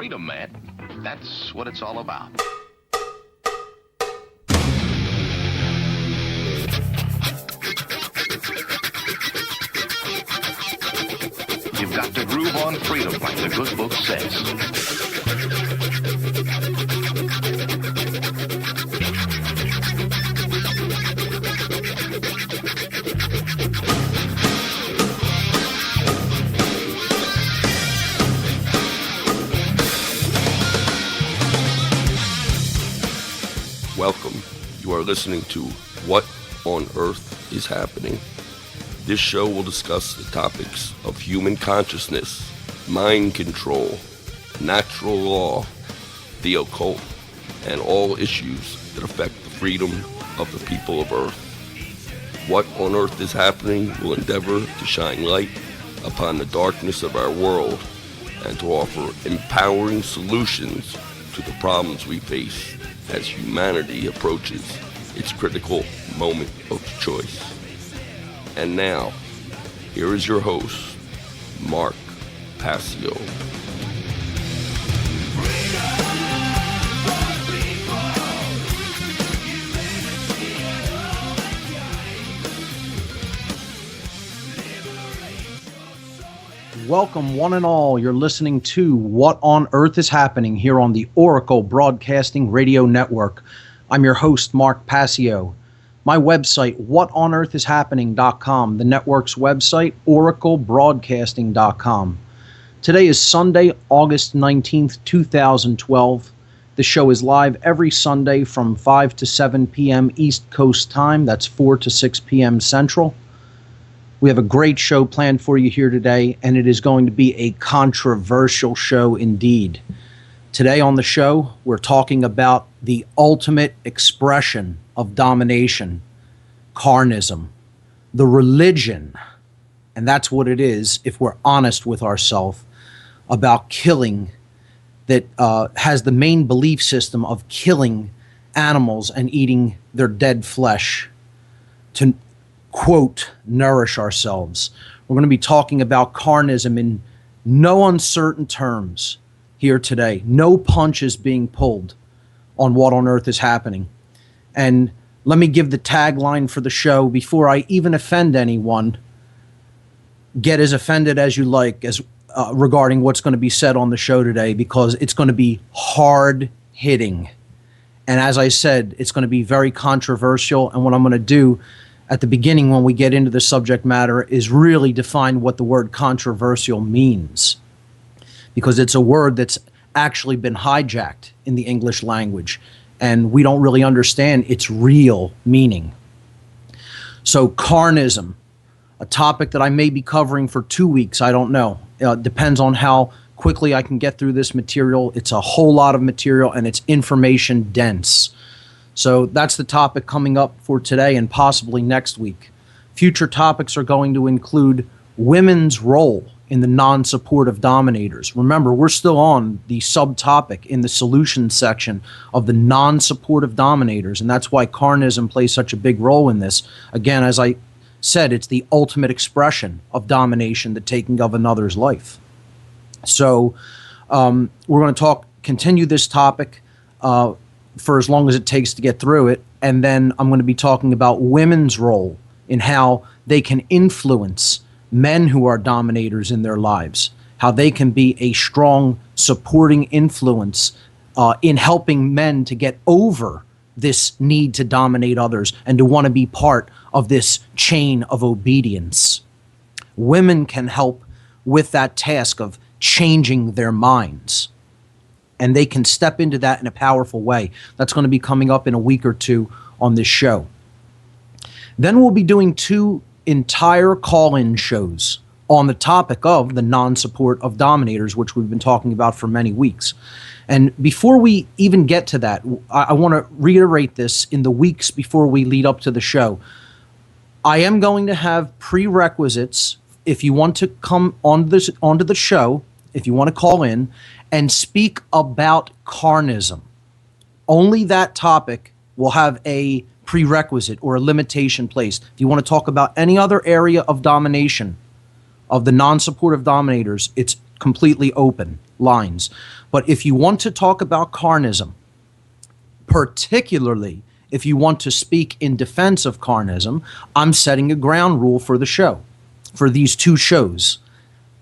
freedom, man. That's what it's all about. You've got to groove on freedom, like the good book says. Welcome. You are listening to What on Earth is Happening. This show will discuss the topics of human consciousness, mind control, natural law, the occult, and all issues that affect the freedom of the people of Earth. What on Earth is Happening will endeavor to shine light upon the darkness of our world and to offer empowering solutions to the problems we face as humanity approaches its critical moment of choice. And now, here is your host, Mark Passio. Welcome, one and all. You're listening to What on Earth is Happening here on the Oracle Broadcasting Radio Network. I'm your host, Mark Passio. My website, whatonearthishappening.com. The network's website, oraclebroadcasting.com. Today is Sunday, August 19th, 2012. The show is live every Sunday from 5 to 7 p.m. East Coast time. That's 4 to 6 p.m. Central. We have a great show planned for you here today, and it is going to be a controversial show indeed. Today on the show, we're talking about the ultimate expression of domination, carnism, the religion, and that's what it is if we're honest with ourselves, about killing, that has the main belief system of killing animals and eating their dead flesh to, quote, nourish ourselves. We're going to be talking about carnism in no uncertain terms here today. No punches being pulled on What on Earth is Happening. And let me give the tagline for the show before I even offend anyone. Get as offended as you like as regarding what's going to be said on the show today, because it's going to be hard hitting. And as I said, it's going to be very controversial. And what I'm going to do at the beginning when we get into the subject matter is really define what the word controversial means, because it's a word that's actually been hijacked in the English language, and we don't really understand its real meaning. So carnism, a topic that I may be covering for 2 weeks, I don't know. Depends on how quickly I can get through this material. It's a whole lot of material, and it's information dense. So that's the topic coming up for today and possibly next week. Future topics are going to include women's role in the non-support of dominators. Remember, we're still on the subtopic in the solutions section of the non-supportive dominators, and that's why carnism plays such a big role in this. Again, as I said, it's the ultimate expression of domination, the taking of another's life. So we're going to continue this topic for as long as it takes to get through it, and then I'm going to be talking about women's role in how they can influence men who are dominators in their lives, how they can be a strong supporting influence in helping men to get over this need to dominate others and to want to be part of this chain of obedience. Women can help with that task of changing their minds, and they can step into that in a powerful way. That's going to be coming up in a week or two on this show. Then we'll be doing 2 entire call-in shows on the topic of the non-support of dominators, which we've been talking about for many weeks. And before we even get to that, I want to reiterate this in the weeks before we lead up to the show. I am going to have prerequisites if you want to come onto the show, if you want to call in and speak about carnism. Only that topic will have a prerequisite or a limitation placed. If you want to talk about any other area of domination, of the non-supportive dominators, it's completely open. lines. But if you want to talk about carnism, particularly if you want to speak in defense of carnism, I'm setting a ground rule for the show, for these two shows.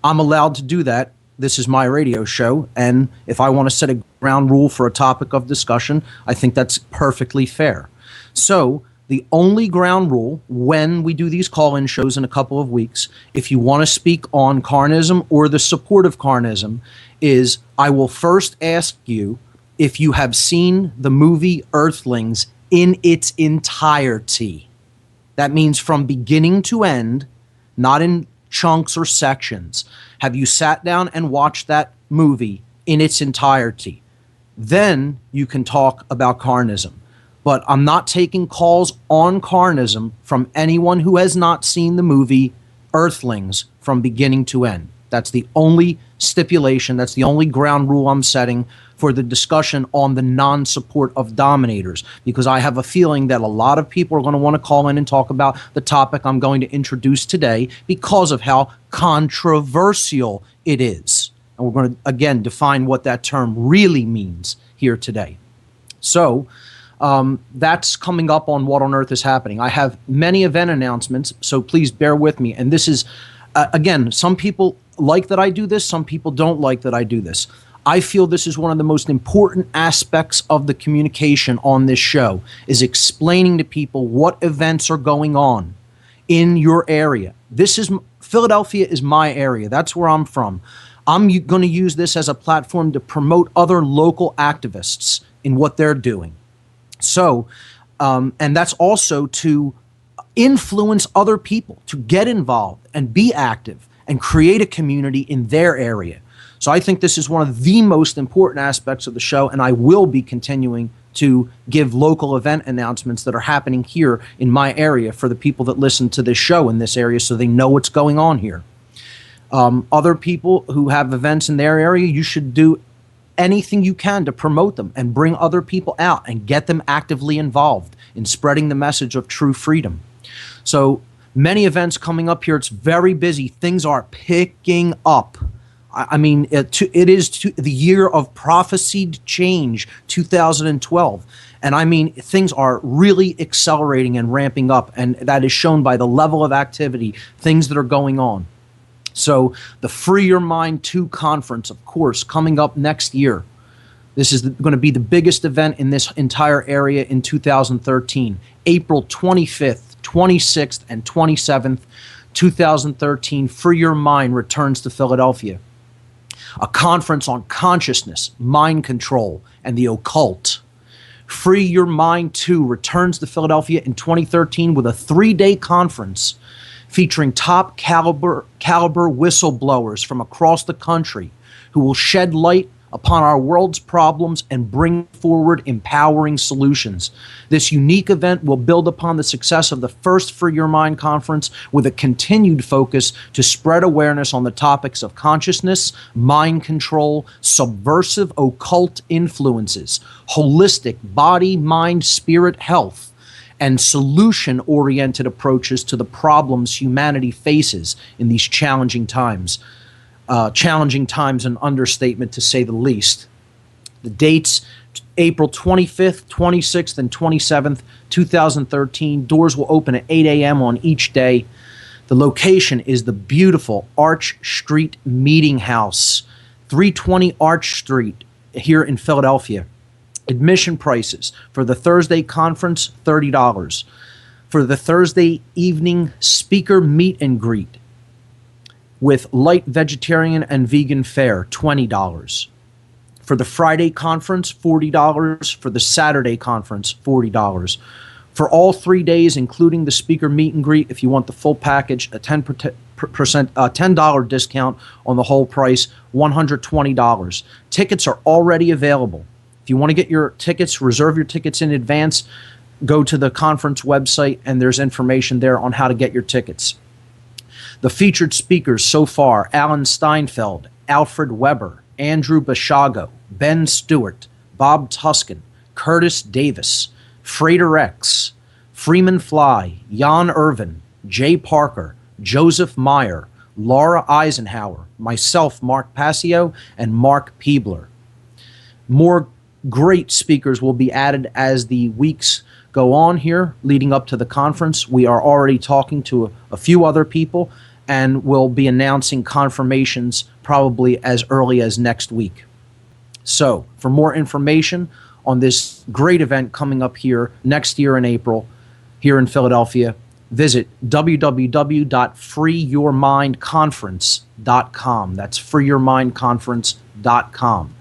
I'm allowed to do that. This is my radio show, and if I want to set a ground rule for a topic of discussion, I think that's perfectly fair. So the only ground rule when we do these call-in shows in a couple of weeks, if you want to speak on carnism or the support of carnism, is I will first ask you if you have seen the movie Earthlings in its entirety. That means from beginning to end, not in chunks or sections. Have you sat down and watched that movie in its entirety? Then you can talk about carnism. But I'm not taking calls on carnism from anyone who has not seen the movie Earthlings from beginning to end. That's the only stipulation. That's the only ground rule I'm setting for the discussion on the non-support of dominators, because I have a feeling that a lot of people are going to want to call in and talk about the topic I'm going to introduce today because of how controversial it is. And we're going to, again, define what that term really means here today. So that's coming up on What on Earth is Happening. I have many event announcements, so please bear with me. And this is, again, some people like that I do this, some people don't like that I do this. I feel this is one of the most important aspects of the communication on this show, is explaining to people what events are going on in your area. Philadelphia is my area. That's where I'm from. I'm going to use this as a platform to promote other local activists in what they're doing. So, and that's also to influence other people to get involved and be active and create a community in their area. So I think this is one of the most important aspects of the show, and I will be continuing to give local event announcements that are happening here in my area for the people that listen to this show in this area so they know what's going on here. Other people who have events in their area, you should do anything you can to promote them and bring other people out and get them actively involved in spreading the message of true freedom. So many events coming up here. It's very busy. Things are picking up. I mean, it is the year of prophesied change, 2012. And I mean, things are really accelerating and ramping up. And that is shown by the level of activity, things that are going on. So the Free Your Mind 2 conference, of course, coming up next year. This is going to be the biggest event in this entire area in 2013. April 25th, 26th, and 27th, 2013, Free Your Mind returns to Philadelphia. A conference on consciousness, mind control, and the occult. Free Your Mind 2 returns to Philadelphia in 2013 with a 3-day conference featuring top caliber whistleblowers from across the country who will shed light upon our world's problems and bring forward empowering solutions. This unique event will build upon the success of the first Free Your Mind conference with a continued focus to spread awareness on the topics of consciousness, mind control, subversive occult influences, holistic body, mind, spirit health, and solution-oriented approaches to the problems humanity faces in these challenging times. Challenging times, an understatement to say the least. The dates, April 25th, 26th, and 27th, 2013. Doors will open at 8 a.m. on each day. The location is the beautiful Arch Street Meeting House, 320 Arch Street here in Philadelphia. Admission prices for the Thursday conference, $30. For the Thursday evening speaker meet and greet with light vegetarian and vegan fare, $20. For the Friday conference, $40. For the Saturday conference, $40. For all 3 days, including the speaker meet and greet, if you want the full package, a $10 discount on the whole price, $120. Tickets are already available. If you want to get your tickets, reserve your tickets in advance, go to the conference website and there's information there on how to get your tickets. The featured speakers so far: Alan Steinfeld, Alfred Weber, Andrew Bashago, Ben Stewart, Bob Tuskin, Curtis Davis, Frater X, Freeman Fly, Jan Irvin, Jay Parker, Joseph Meyer, Laura Eisenhower, myself, Mark Passio, and Mark Peebler. More great speakers will be added as the weeks go on here leading up to the conference. We are already talking to a few other people, and we'll be announcing confirmations probably as early as next week. So for more information on this great event coming up here next year in April here in Philadelphia, visit www.freeyourmindconference.com. That's freeyourmindconference.com.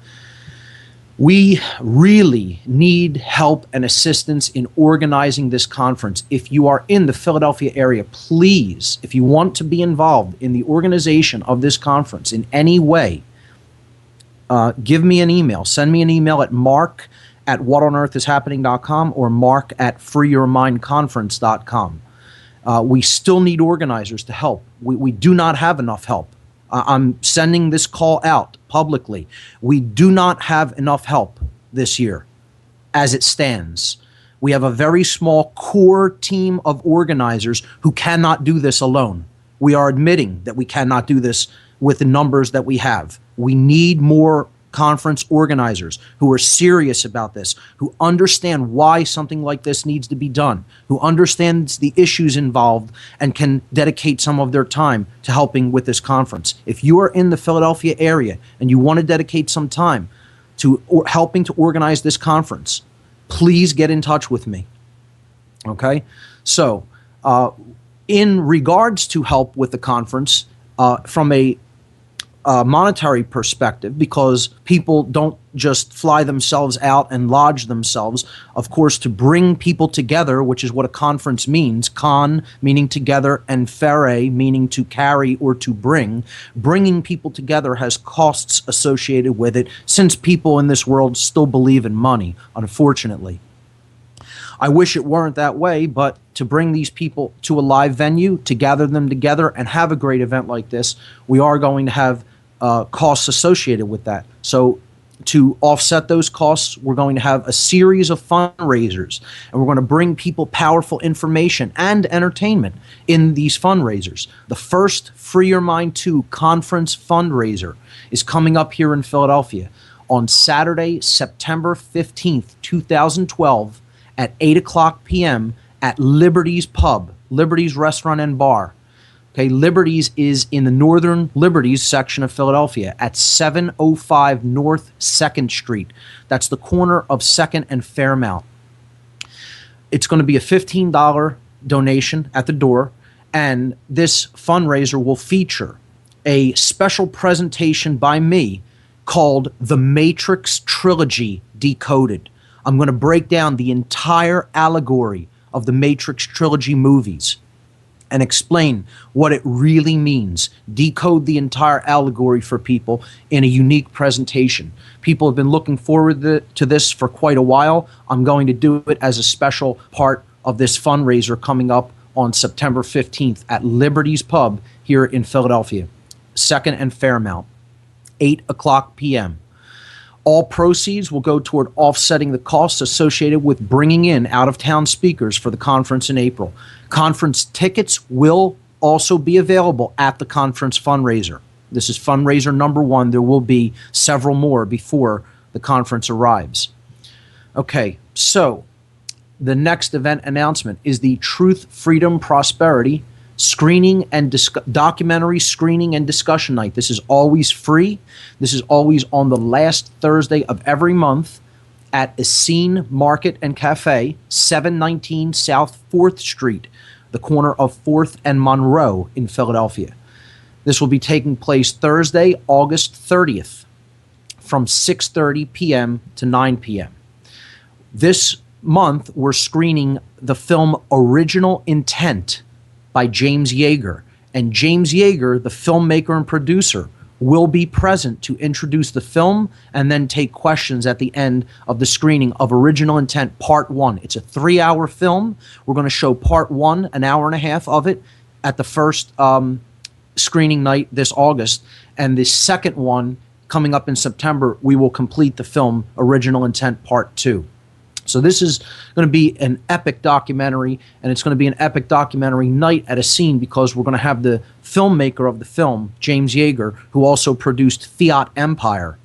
We really need help and assistance in organizing this conference. If you are in the Philadelphia area, please, if you want to be involved in the organization of this conference in any way, give me an email. Send me an email at mark@whatonearthishappening.com or mark@freeyourmindconference.com. We still need organizers to help. We do not have enough help. I'm sending this call out publicly. We do not have enough help this year as it stands. We have a very small core team of organizers who cannot do this alone. We are admitting that we cannot do this with the numbers that we have. We need more conference organizers who are serious about this, who understand why something like this needs to be done, who understands the issues involved and can dedicate some of their time to helping with this conference. If you are in the Philadelphia area and you want to dedicate some time to helping to organize this conference, please get in touch with me. Okay? So, in regards to help with the conference, from a monetary perspective, because people don't just fly themselves out and lodge themselves. Of course, to bring people together, which is what a conference means, con meaning together and fere meaning to carry or to bring. Bringing people together has costs associated with it, since people in this world still believe in money, unfortunately. I wish it weren't that way, but to bring these people to a live venue, to gather them together and have a great event like this, we are going to have costs associated with that. So to offset those costs, we're going to have a series of fundraisers, and we're going to bring people powerful information and entertainment in these fundraisers. The first Free Your Mind 2 conference fundraiser is coming up here in Philadelphia on Saturday, September 15th, 2012 at 8 o'clock p.m. at Liberty's Pub, Liberty's Restaurant and Bar. Okay, Liberty's is in the Northern Liberties section of Philadelphia at 705 North 2nd Street. That's the corner of 2nd and Fairmount. It's going to be a $15 donation at the door, and this fundraiser will feature a special presentation by me called The Matrix Trilogy Decoded. I'm going to break down the entire allegory of the Matrix Trilogy movies and explain what it really means, decode the entire allegory for people in a unique presentation. People have been looking forward to this for quite a while. I'm going to do it as a special part of this fundraiser coming up on September 15th at Liberty's Pub here in Philadelphia, 2nd and Fairmount, 8 o'clock p.m. All proceeds will go toward offsetting the costs associated with bringing in out-of-town speakers for the conference in April. Conference tickets will also be available at the conference fundraiser. This is fundraiser number 1. There will be several more before the conference arrives. Okay, so the next event announcement is the Truth, Freedom, Prosperity screening and documentary screening and discussion night. This is always free. This is always on the last Thursday of every month at Essene Market and Cafe, 719 South 4th Street, the corner of 4th and Monroe in Philadelphia. This will be taking place Thursday, August 30th from 6:30 p.m. to 9 p.m. This month, we're screening the film Original Intent by James Yeager. And James Yeager, the filmmaker and producer, will be present to introduce the film and then take questions at the end of the screening of Original Intent Part 1. It's a 3-hour film. We're going to show Part 1, an hour and a half of it, at the first screening night this August. And the second one, coming up in September, we will complete the film Original Intent Part 2. So this is going to be an epic documentary, and it's going to be an epic documentary night at a scene because we're going to have the filmmaker of the film, James Yeager, who also produced Fiat Empire,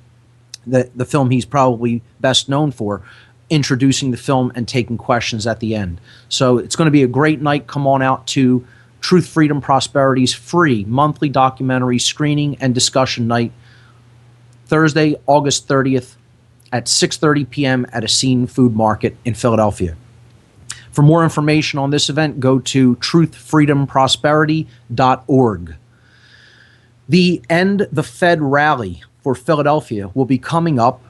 the film he's probably best known for, introducing the film and taking questions at the end. So it's going to be a great night. Come on out to Truth, Freedom, Prosperity's free monthly documentary screening and discussion night, Thursday, August 30th at 6:30 p.m. at a Scene Food Market in Philadelphia. For more information on this event, go to truthfreedomprosperity.org. The End the Fed rally for Philadelphia will be coming up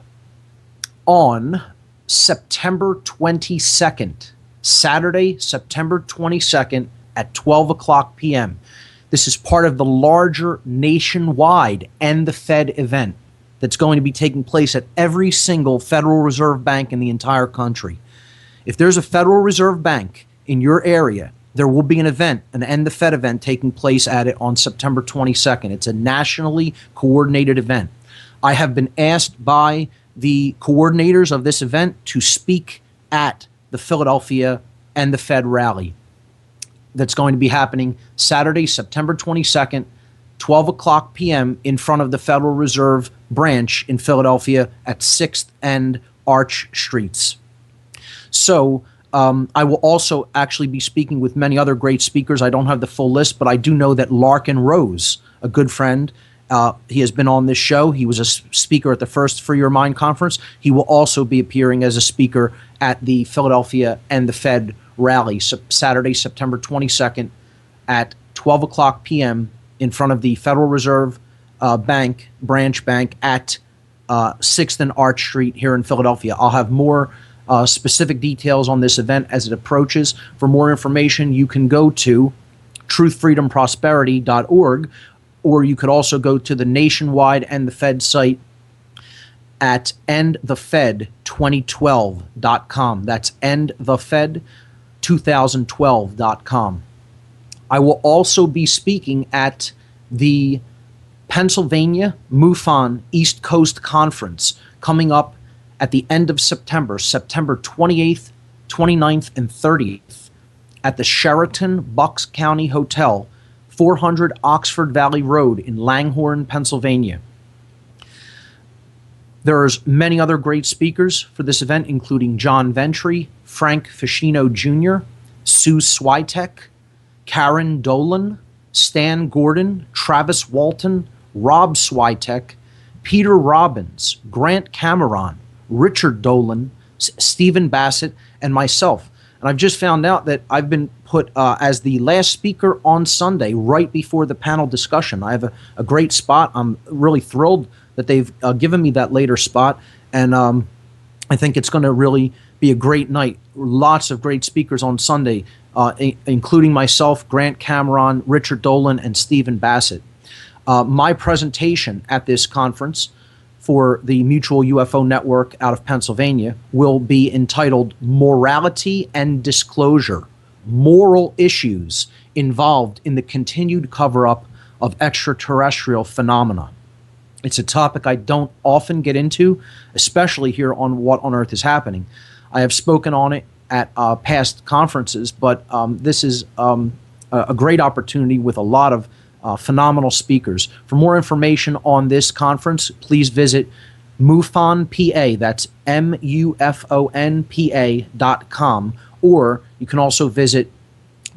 on September 22nd, Saturday, September 22nd at 12 o'clock p.m. This is part of the larger nationwide End the Fed event that's going to be taking place at every single Federal Reserve Bank in the entire country. If there's a Federal Reserve Bank in your area, there will be an event, an End the Fed event taking place at it on September 22nd. It's a nationally coordinated event. I have been asked by the coordinators of this event to speak at the Philadelphia End the Fed rally that's going to be happening Saturday, September 22nd, 12 o'clock p.m. in front of the Federal Reserve branch in Philadelphia at 6th and Arch Streets. So I will also actually be speaking with many other great speakers. I don't have the full list, but I do know that Larkin Rose, a good friend, he has been on this show. He was a speaker at the first Free Your Mind conference. He will also be appearing as a speaker at the Philadelphia End the Fed rally, Saturday, September 22nd at 12 o'clock p.m. in front of the Federal Reserve Bank, branch bank at 6th and Arch Street here in Philadelphia. I'll have more specific details on this event as it approaches. For more information, you can go to truthfreedomprosperity.org, or you could also go to the nationwide End the Fed site at endthefed2012.com. That's endthefed2012.com. I will also be speaking at the Pennsylvania MUFON East Coast Conference coming up at the end of September, September 28th, 29th, and 30th at the Sheraton Bucks County Hotel, 400 Oxford Valley Road in Langhorne, Pennsylvania. There's many other great speakers for this event, including John Ventry, Frank Ficino Jr., Sue Switek, Karen Dolan, Stan Gordon, Travis Walton, Rob Switek, Peter Robbins, Grant Cameron, Richard Dolan, Stephen Bassett, and myself. And I've just found out that I've been put as the last speaker on Sunday, right before the panel discussion. I have a great spot. I'm really thrilled that they've given me that later spot. And I think it's going to really be a great night. Lots of great speakers on Sunday, including myself, Grant Cameron, Richard Dolan, and Stephen Bassett. My presentation at this conference for the Mutual UFO Network out of Pennsylvania will be entitled Morality and Disclosure, Moral Issues Involved in the Continued Cover-Up of Extraterrestrial Phenomena. It's a topic I don't often get into, especially here on What on Earth is Happening. I have spoken on it at past conferences, but this is a great opportunity with a lot of phenomenal speakers. For more information on this conference, please visit MUFONPA, that's MUFONPA.com, or you can also visit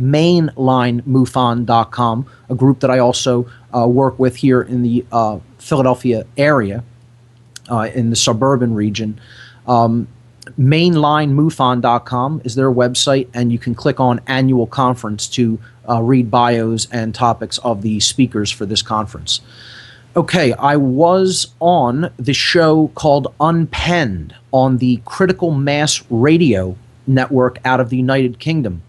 mainlinemufon.com, a group that I also work with here in the Philadelphia area, in the suburban region. Mainlinemufon.com is their website, and you can click on annual conference to read bios and topics of the speakers for this conference. Okay, I was on the show called Unpenned on the Critical Mass Radio Network out of the United Kingdom.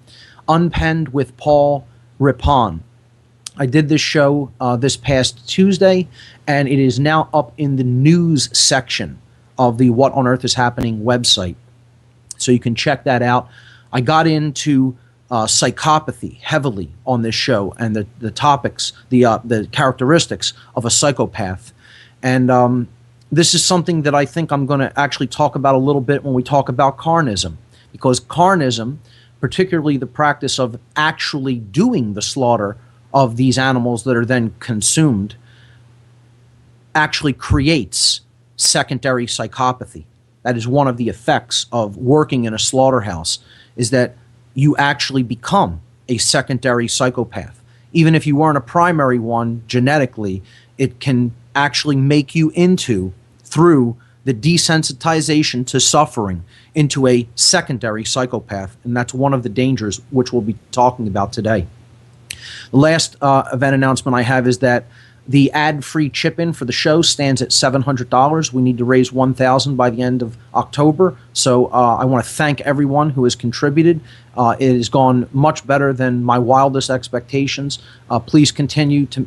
Unpenned with Paul Rippon. I did this show this past Tuesday, and it is now up in the news section of the What on Earth is Happening website. So you can check that out. I got into psychopathy heavily on this show, and the topics, the characteristics of a psychopath. And this is something that I think I'm going to actually talk about a little bit when we talk about carnism. because carnism, particularly the practice of actually doing the slaughter of these animals that are then consumed, actually creates secondary psychopathy. That is one of the effects of working in a slaughterhouse, is that you actually become a secondary psychopath. Even if you weren't a primary one genetically, it can actually make you into, through the desensitization to suffering, into a secondary psychopath. And that's one of the dangers which we'll be talking about today. The last event announcement I have is that the ad-free chip-in for the show stands at $700. We need to raise $1,000 by the end of October. So I want to thank everyone who has contributed. It has gone much better than my wildest expectations. Please continue to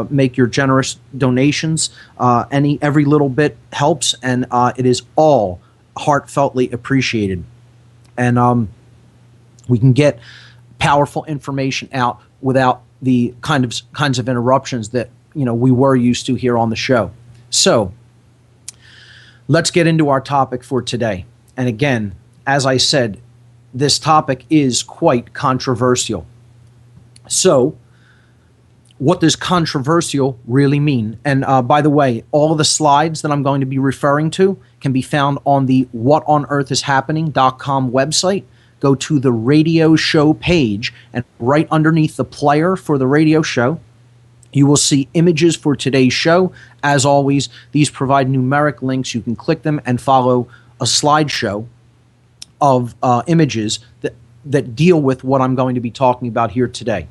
make your generous donations. Every little bit helps, and it is all heartfeltly appreciated. And we can get powerful information out without the kinds of interruptions that we were used to here on the show. So let's get into our topic for today. And again, as I said, this topic is quite controversial. So what does controversial really mean? And by the way, all of the slides that I'm going to be referring to can be found on the whatonearthishappening.com website. Go to the radio show page, and right underneath the player for the radio show, you will see images for today's show. As always, these provide numeric links. You can click them and follow a slideshow of images that deal with what I'm going to be talking about here today.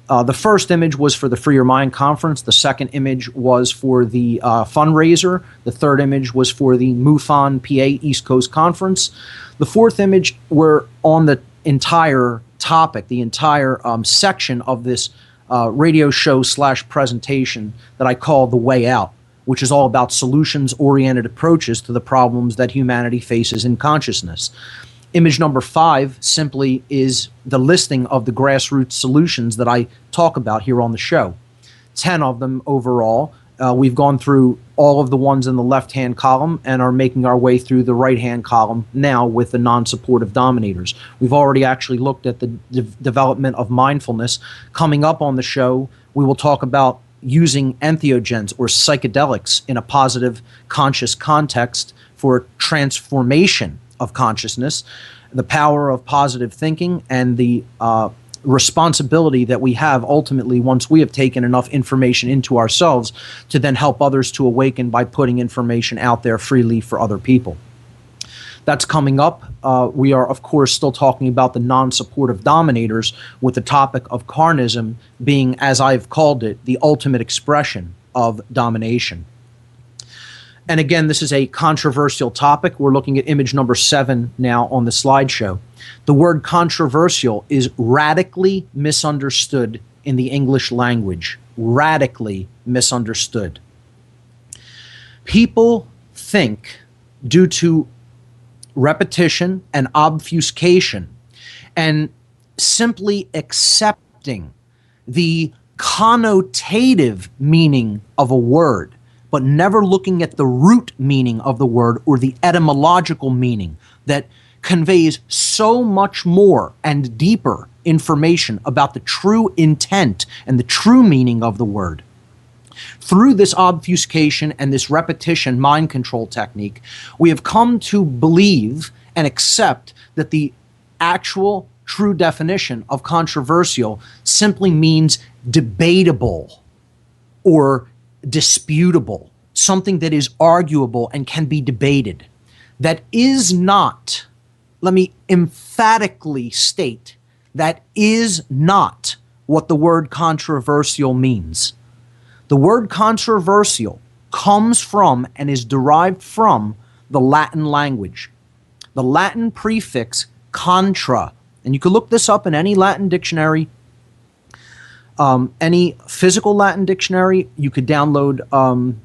The first image was for the Free Your Mind conference. The second image was for the fundraiser. The third image was for the MUFON PA East Coast Conference. The fourth image were on the entire topic, the entire section of this radio show / presentation that I call The Way Out, which is all about solutions-oriented approaches to the problems that humanity faces in consciousness. Image number 5 simply is the listing of the grassroots solutions that I talk about here on the show. 10 of them overall. We've gone through all of the ones in the left-hand column and are making our way through the right-hand column now with the non-supportive dominators. We've already actually looked at the development of mindfulness. Coming up on the show, we will talk about using entheogens or psychedelics in a positive conscious context for transformation of consciousness, the power of positive thinking, and the responsibility that we have ultimately once we have taken enough information into ourselves to then help others to awaken by putting information out there freely for other people. That's coming up. We are, of course, still talking about the non-supportive dominators, with the topic of carnism being, as I've called it, the ultimate expression of domination. And again, this is a controversial topic. We're looking at image number 7 now on the slideshow. The word controversial is radically misunderstood in the English language. Radically misunderstood. People think, due to repetition and obfuscation and simply accepting the connotative meaning of a word, but never looking at the root meaning of the word or the etymological meaning that conveys so much more and deeper information about the true intent and the true meaning of the word. Through this obfuscation and this repetition mind control technique, we have come to believe and accept that the actual true definition of controversial simply means debatable or disputable, something that is arguable and can be debated. That is not, let me emphatically state, that is not what the word controversial means. The word controversial comes from and is derived from the Latin language. The Latin prefix contra, and you can look this up in any Latin dictionary, any physical Latin dictionary. You could download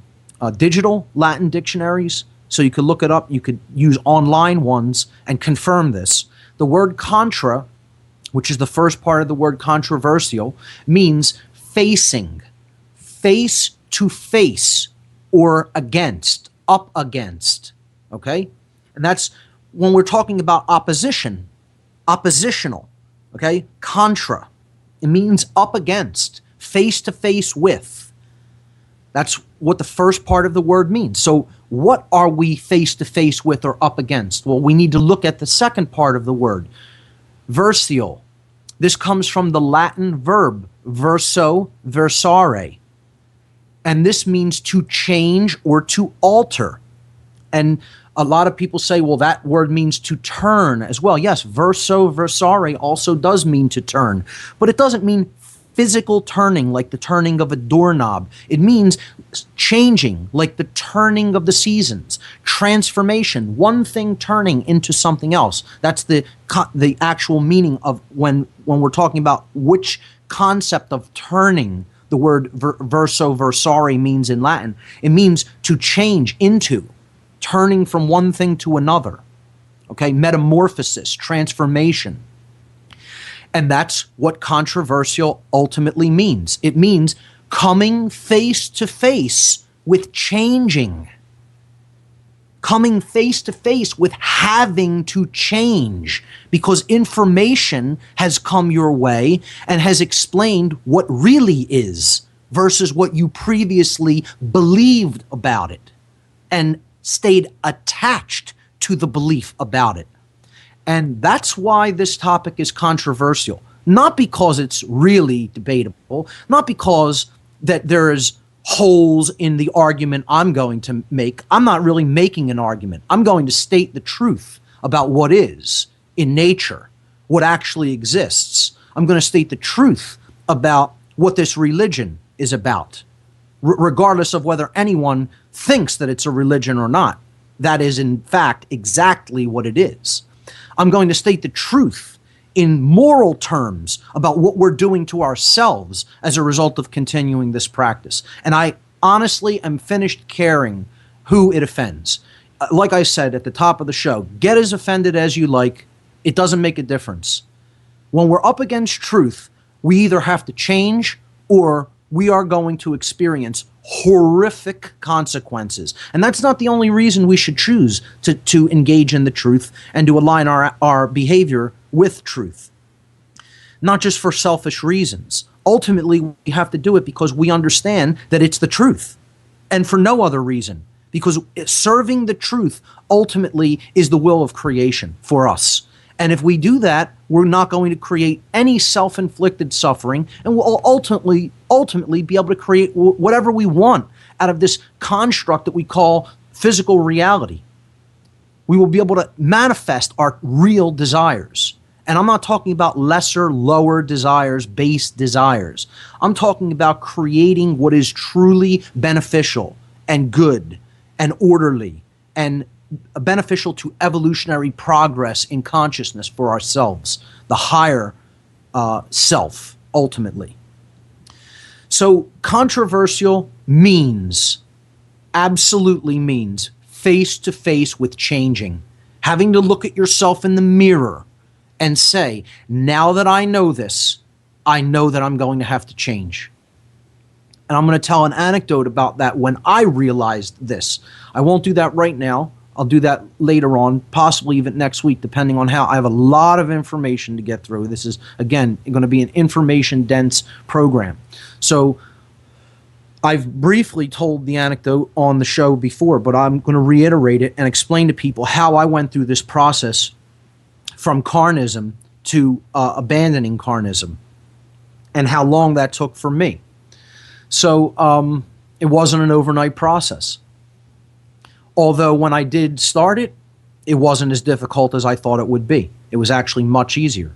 digital Latin dictionaries, so you could look it up. You could use online ones and confirm this. The word contra, which is the first part of the word controversial, means facing, face to face, or against, up against, okay? And that's when we're talking about opposition, oppositional, okay, contra, it means up against, face to face with. That's what the first part of the word means. So what are we face to face with or up against? Well, we need to look at the second part of the word, versial. This comes from the Latin verb verso, versare. And this means to change or to alter. And a lot of people say, well, that word means to turn as well. Yes, verso, versare also does mean to turn. But it doesn't mean physical turning, like the turning of a doorknob. It means changing, like the turning of the seasons. Transformation, one thing turning into something else. That's the actual meaning of when we're talking about which concept of turning the word verso, versare means in Latin. It means to change into, turning from one thing to another. Okay, metamorphosis, transformation. And that's what controversial ultimately means. It means coming face to face with changing. Coming face to face with having to change because information has come your way and has explained what really is versus what you previously believed about it and stayed attached to the belief about it. And that's why this topic is controversial. Not because it's really debatable, not because that there's holes in the argument I'm going to make. I'm not really making an argument. I'm going to state the truth about what is in nature, what actually exists. I'm going to state the truth about what this religion is about, regardless of whether anyone thinks that it's a religion or not. That is, in fact, exactly what it is. I'm going to state the truth in moral terms about what we're doing to ourselves as a result of continuing this practice. And I honestly am finished caring who it offends. Like I said at the top of the show, get as offended as you like. It doesn't make a difference. When we're up against truth, we either have to change or we are going to experience horrific consequences. And that's not the only reason we should choose to engage in the truth and to align our behavior with truth. Not just for selfish reasons. Ultimately, we have to do it because we understand that it's the truth and for no other reason. Because serving the truth ultimately is the will of creation for us. And if we do that, we're not going to create any self-inflicted suffering, and we'll ultimately be able to create whatever we want out of this construct that we call physical reality. We will be able to manifest our real desires. And I'm not talking about lesser, lower desires, base desires. I'm talking about creating what is truly beneficial and good and orderly and beneficial to evolutionary progress in consciousness for ourselves, the higher self, ultimately. So controversial means, absolutely means, face to face with changing, having to look at yourself in the mirror and say, now that I know this, I know that I'm going to have to change. And I'm going to tell an anecdote about that when I realized this. I won't do that right now. I'll do that later on, possibly even next week, depending on how. I have a lot of information to get through. This is, again, going to be an information-dense program. So I've briefly told the anecdote on the show before, but I'm going to reiterate it and explain to people how I went through this process from carnism to abandoning carnism and how long that took for me. So it wasn't an overnight process. Although when I did start it, it wasn't as difficult as I thought it would be. It was actually much easier.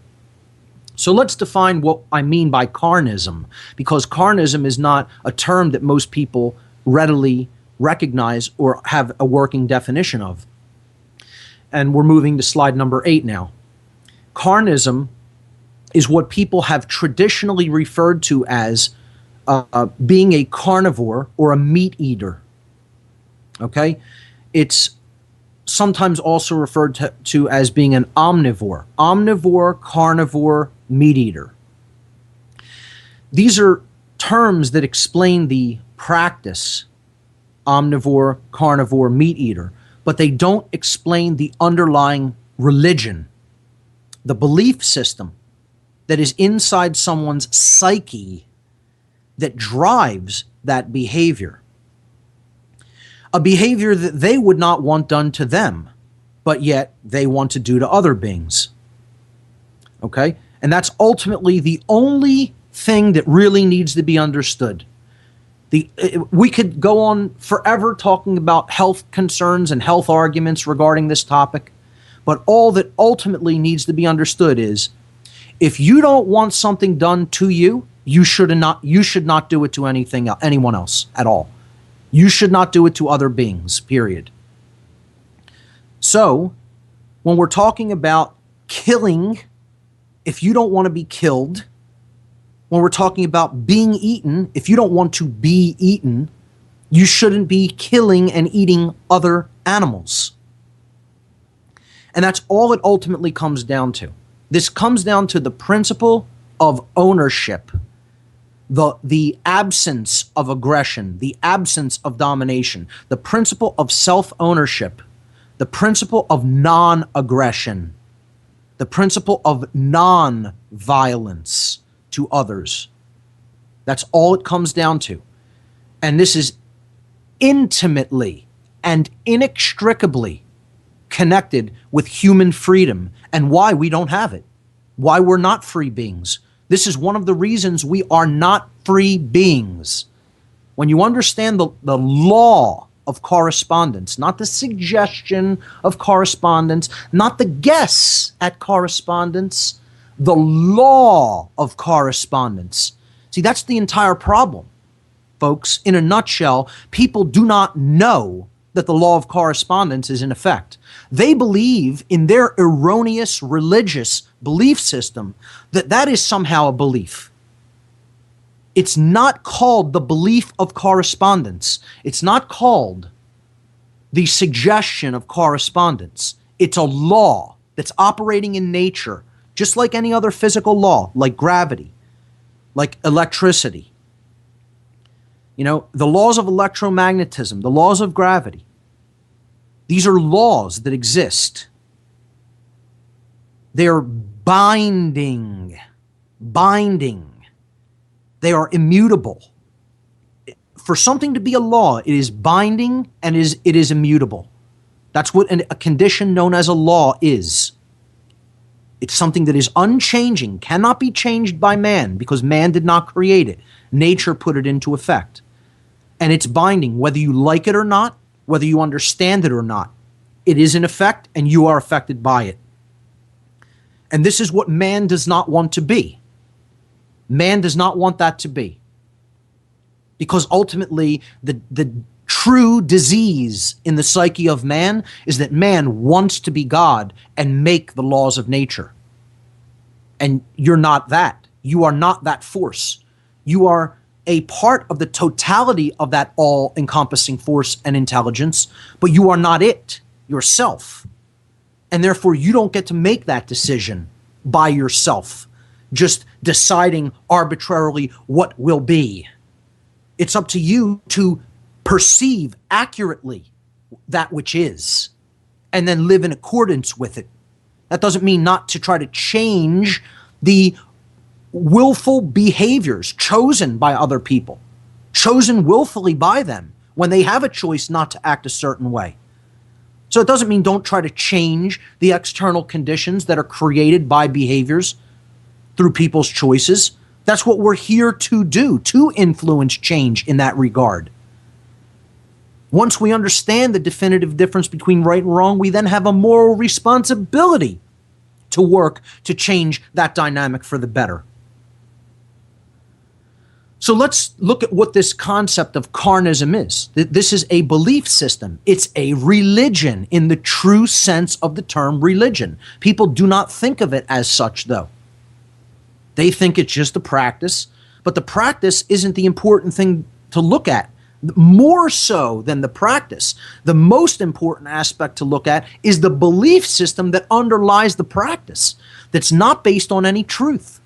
So let's define what I mean by carnism, because carnism is not a term that most people readily recognize or have a working definition of. And we're moving to slide number 8 now. Carnism is what people have traditionally referred to as being a carnivore or a meat eater. Okay? It's sometimes also referred to as being an omnivore. Omnivore, carnivore, meat eater. These are terms that explain the practice, omnivore, carnivore, meat eater. but they don't explain the underlying religion, the belief system that is inside someone's psyche that drives that behavior. A behavior that they would not want done to them, but yet they want to do to other beings. Okay? And that's ultimately the only thing that really needs to be understood. We could go on forever talking about health concerns and health arguments regarding this topic, but all that ultimately needs to be understood is if you don't want something done to you, you should not do it to anyone else at all. You should not do it to other beings, period. So, when we're talking about killing, if you don't want to be killed, when we're talking about being eaten, if you don't want to be eaten, you shouldn't be killing and eating other animals. And that's all it ultimately comes down to. This comes down to the principle of ownership, the absence of aggression, the absence of domination, the principle of self-ownership, the principle of non-aggression, the principle of non-violence to others. That's all it comes down to. And this is intimately and inextricably connected with human freedom and why we don't have it, why we're not free beings. This is one of the reasons we are not free beings. When you understand the law of correspondence, not the suggestion of correspondence, not the guess at correspondence, the law of correspondence. See, that's the entire problem, folks. In a nutshell, people do not know that the law of correspondence is in effect. They believe in their erroneous religious belief system that is somehow a belief. It's not called the belief of correspondence. It's not called the suggestion of correspondence. It's a law that's operating in nature, just like any other physical law, like gravity, like electricity. You know, the laws of electromagnetism, the laws of gravity. These are laws that exist. They're binding. They are immutable. For something to be a law, it is binding and it is immutable. That's what a condition known as a law is. It's something that is unchanging, cannot be changed by man because man did not create it. Nature put it into effect. And it's binding, whether you like it or not, whether you understand it or not. It is in effect and you are affected by it. And this is what man does not want to be. Man does not want that to be. Because ultimately, the true disease in the psyche of man is that man wants to be God and make the laws of nature. And you're not that. You are not that force. You are a part of the totality of that all-encompassing force and intelligence, but you are not it yourself. And therefore, you don't get to make that decision by yourself, just deciding arbitrarily what will be. It's up to you to perceive accurately that which is, and then live in accordance with it. That doesn't mean not to try to change the willful behaviors chosen by other people, chosen willfully by them when they have a choice not to act a certain way. So it doesn't mean don't try to change the external conditions that are created by behaviors through people's choices. That's what we're here to do, to influence change in that regard. Once we understand the definitive difference between right and wrong, we then have a moral responsibility to work to change that dynamic for the better. So let's look at what this concept of carnism is. This is a belief system. It's a religion in the true sense of the term religion. People do not think of it as such, though. They think it's just a practice, but the practice isn't the important thing to look at. More so than the practice, the most important aspect to look at is the belief system that underlies the practice, that's not based on any truth,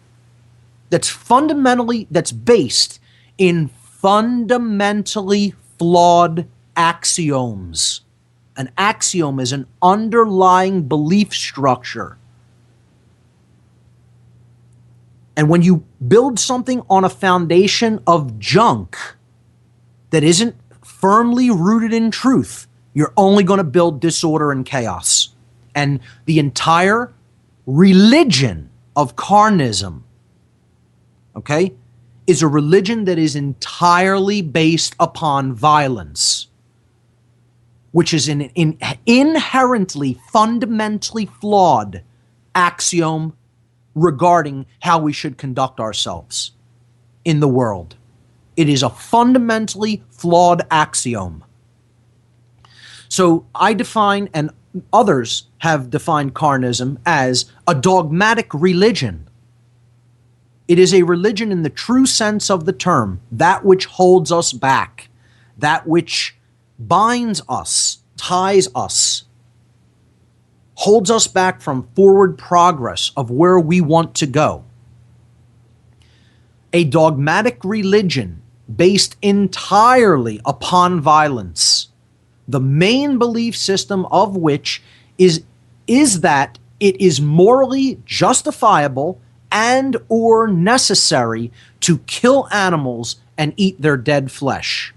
that's based in fundamentally flawed axioms. An axiom is an underlying belief structure. And when you build something on a foundation of junk that isn't firmly rooted in truth, you're only going to build disorder and chaos. And the entire religion of carnism, okay, is a religion that is entirely based upon violence, which is an inherently, fundamentally flawed axiom regarding how we should conduct ourselves in the world. It is a fundamentally flawed axiom. So I define, and others have defined carnism as a dogmatic religion. It is a religion in the true sense of the term, that which holds us back, that which binds us, ties us, holds us back from forward progress of where we want to go. A dogmatic religion based entirely upon violence, the main belief system of which is that it is morally justifiable and or necessary to kill animals and eat their dead flesh.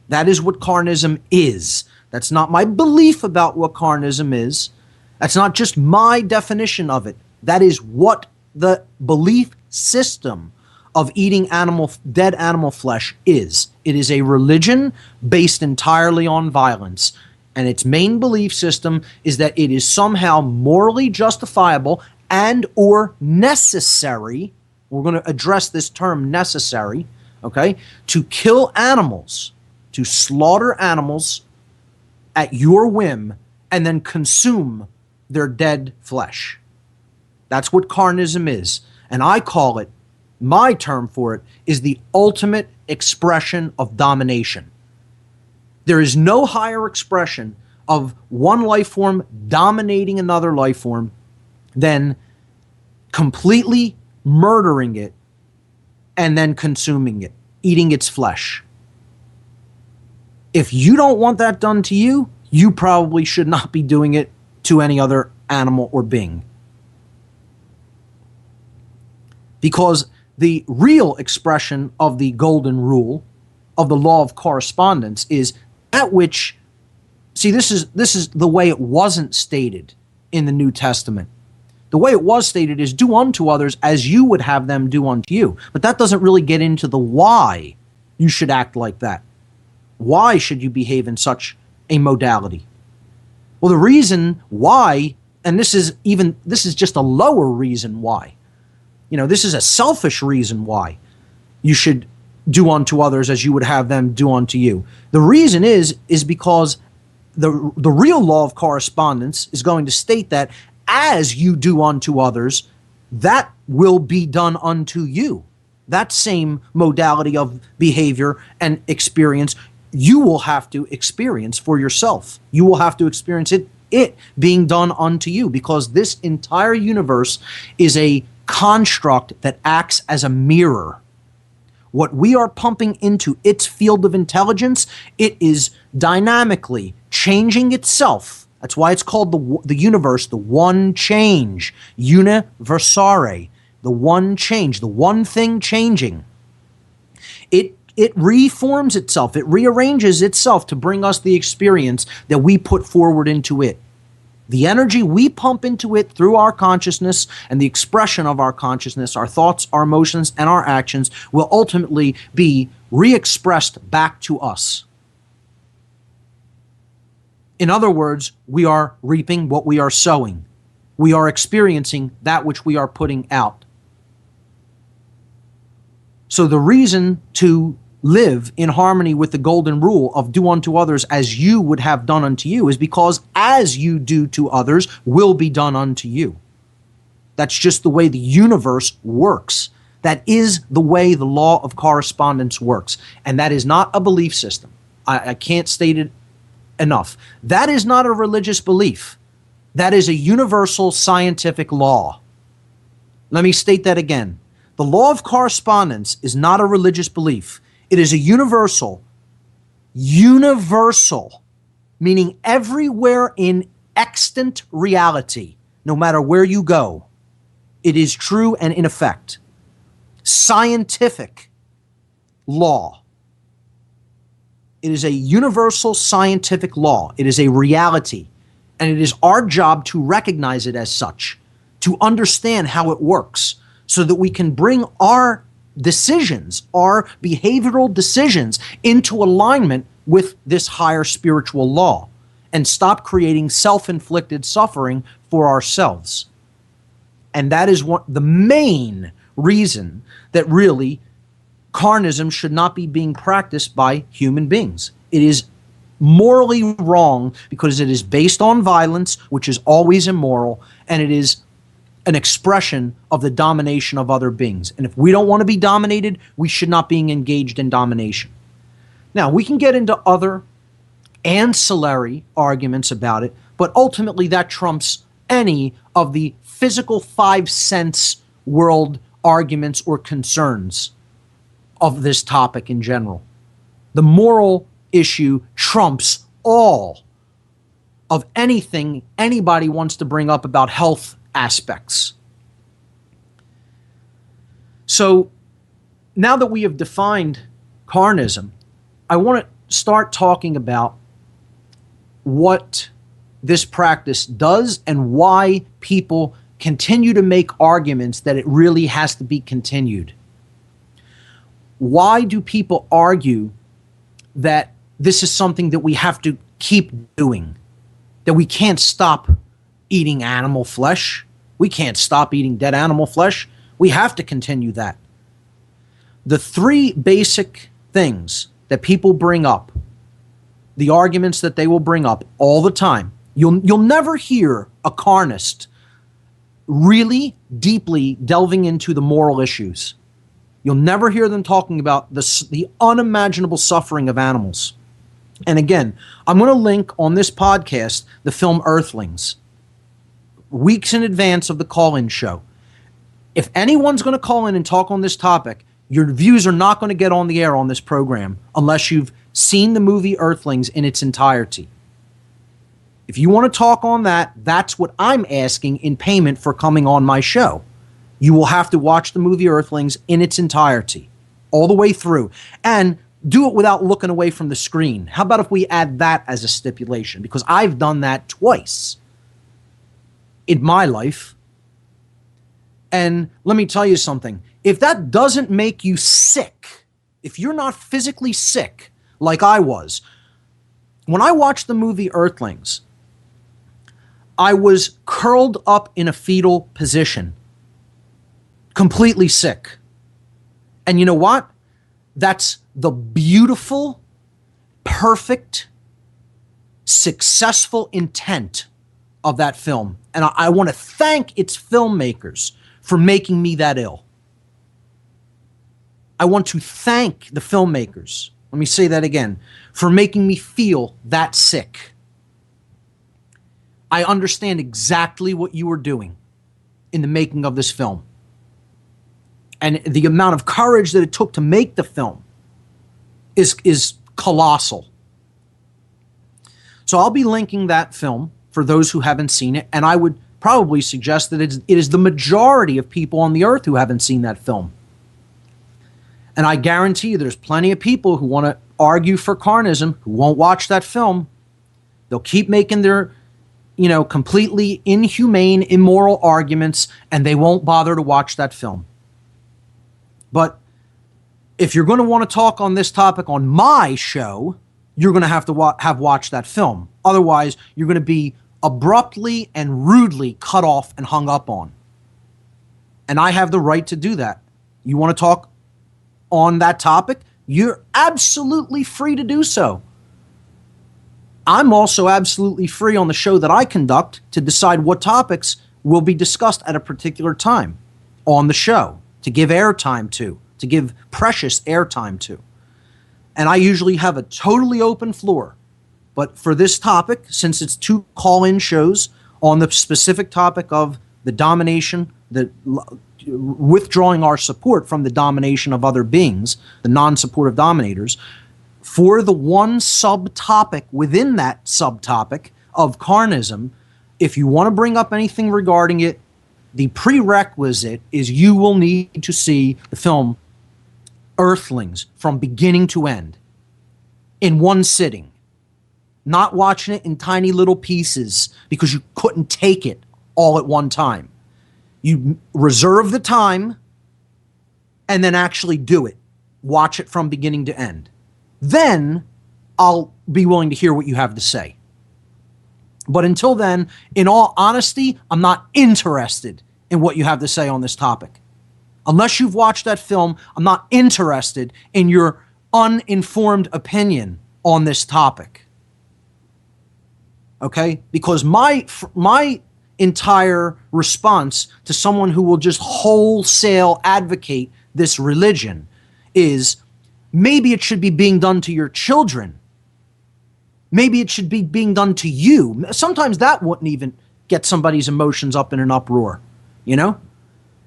That is what carnism is. That's not my belief about what carnism is. That's not just my definition of it. That is what the belief system of eating dead animal flesh is. It is a religion based entirely on violence. And its main belief system is that it is somehow morally justifiable and or necessary. We're going to address this term necessary, okay, to kill animals, to slaughter animals at your whim and then consume their dead flesh. That's what carnism is. And I call it, my term for it, is the ultimate expression of domination. There is no higher expression of one life form dominating another life form than completely murdering it and then consuming it, eating its flesh. If you don't want that done to you, you probably should not be doing it to any other animal or being. Because the real expression of the golden rule of the law of correspondence is that which, see, this is the way it wasn't stated in the New Testament. The way it was stated is do unto others as you would have them do unto you. But that doesn't really get into the why you should act like that. Why should you behave in such a modality? Well, the reason why, and this is just a lower reason why. This is a selfish reason why you should do unto others as you would have them do unto you. The reason is because the real law of correspondence is going to state that as you do unto others, that will be done unto you. That same modality of behavior and experience you will have to experience for yourself. You will have to experience it being done unto you, because this entire universe is a construct that acts as a mirror. What we are pumping into its field of intelligence, it is dynamically changing itself. That's why it's called the universe, the one change, universare, the one change, the one thing changing. It reforms itself, it rearranges itself to bring us the experience that we put forward into it. The energy we pump into it through our consciousness and the expression of our consciousness, our thoughts, our emotions, and our actions will ultimately be re-expressed back to us. In other words, we are reaping what we are sowing. We are experiencing that which we are putting out. So the reason to live in harmony with the golden rule of do unto others as you would have done unto you is because as you do to others will be done unto you. That's just the way the universe works. That is the way the law of correspondence works. And that is not a belief system. I can't state it enough. That is not a religious belief. That is a universal scientific law. Let me state that again. The law of correspondence is not a religious belief. It is a universal meaning everywhere in extant reality, no matter where you go, it is true and in effect. Scientific law. It is a universal scientific law. It is a reality. And it is our job to recognize it as such, to understand how it works, so that we can bring our decisions, our behavioral decisions, into alignment with this higher spiritual law and stop creating self-inflicted suffering for ourselves. And that is the main reason that really carnism should not be being practiced by human beings. It is morally wrong because it is based on violence, which is always immoral, and it is an expression of the domination of other beings. And if we don't want to be dominated, we should not be engaged in domination. Now, we can get into other ancillary arguments about it, but ultimately that trumps any of the physical 5 sense world arguments or concerns of this topic in general. The moral issue trumps all of anything anybody wants to bring up about health aspects. So now that we have defined carnism, I want to start talking about what this practice does and why people continue to make arguments that it really has to be continued. Why do people argue that this is something that we have to keep doing, that we can't stop eating animal flesh? We can't stop eating dead animal flesh. We have to continue that. The 3 basic things that people bring up, the arguments that they will bring up all the time, you'll never hear a carnist really deeply delving into the moral issues. You'll never hear them talking about the unimaginable suffering of animals. And again, I'm going to link on this podcast the film Earthlings, weeks in advance of the call-in show. If anyone's going to call in and talk on this topic, your views are not going to get on the air on this program unless you've seen the movie Earthlings in its entirety. If you want to talk on that, that's what I'm asking in payment for coming on my show. You will have to watch the movie Earthlings in its entirety, all the way through, and do it without looking away from the screen. How about if we add that as a stipulation? Because I've done that twice in my life. And let me tell you something. If that doesn't make you sick, if you're not physically sick like I was, when I watched the movie Earthlings, I was curled up in a fetal position, completely sick. And you know what? That's the beautiful, perfect, successful intent of that film. And I want to thank its filmmakers for making me that ill. I want to thank the filmmakers, let me say that again, for making me feel that sick. I understand exactly what you were doing in the making of this film. And the amount of courage that it took to make the film is colossal. So I'll be linking that film for those who haven't seen it, and I would probably suggest that it is the majority of people on the earth who haven't seen that film. And I guarantee you there's plenty of people who want to argue for carnism who won't watch that film. They'll keep making their completely inhumane, immoral arguments, and they won't bother to watch that film. But if you're going to want to talk on this topic on my show, you're going to have to have watched that film. Otherwise, you're going to be abruptly and rudely cut off and hung up on. And I have the right to do that. You want to talk on that topic? You're absolutely free to do so. I'm also absolutely free on the show that I conduct to decide what topics will be discussed at a particular time on the show, to give airtime to give precious airtime to. And I usually have a totally open floor. But for this topic, since it's 2 call-in shows on the specific topic of the domination, withdrawing our support from the domination of other beings, the non-supportive dominators, for the one subtopic within that subtopic of carnism, if you want to bring up anything regarding it, the prerequisite is you will need to see the film Earthlings from beginning to end in one sitting, not watching it in tiny little pieces because you couldn't take it all at one time. You reserve the time and then actually do it. Watch it from beginning to end. Then I'll be willing to hear what you have to say. But until then, in all honesty, I'm not interested in what you have to say on this topic. Unless you've watched that film, I'm not interested in your uninformed opinion on this topic. Okay? Because my entire response to someone who will just wholesale advocate this religion is, maybe it should be being done to your children. Maybe it should be being done to you. Sometimes that wouldn't even get somebody's emotions up in an uproar, you know?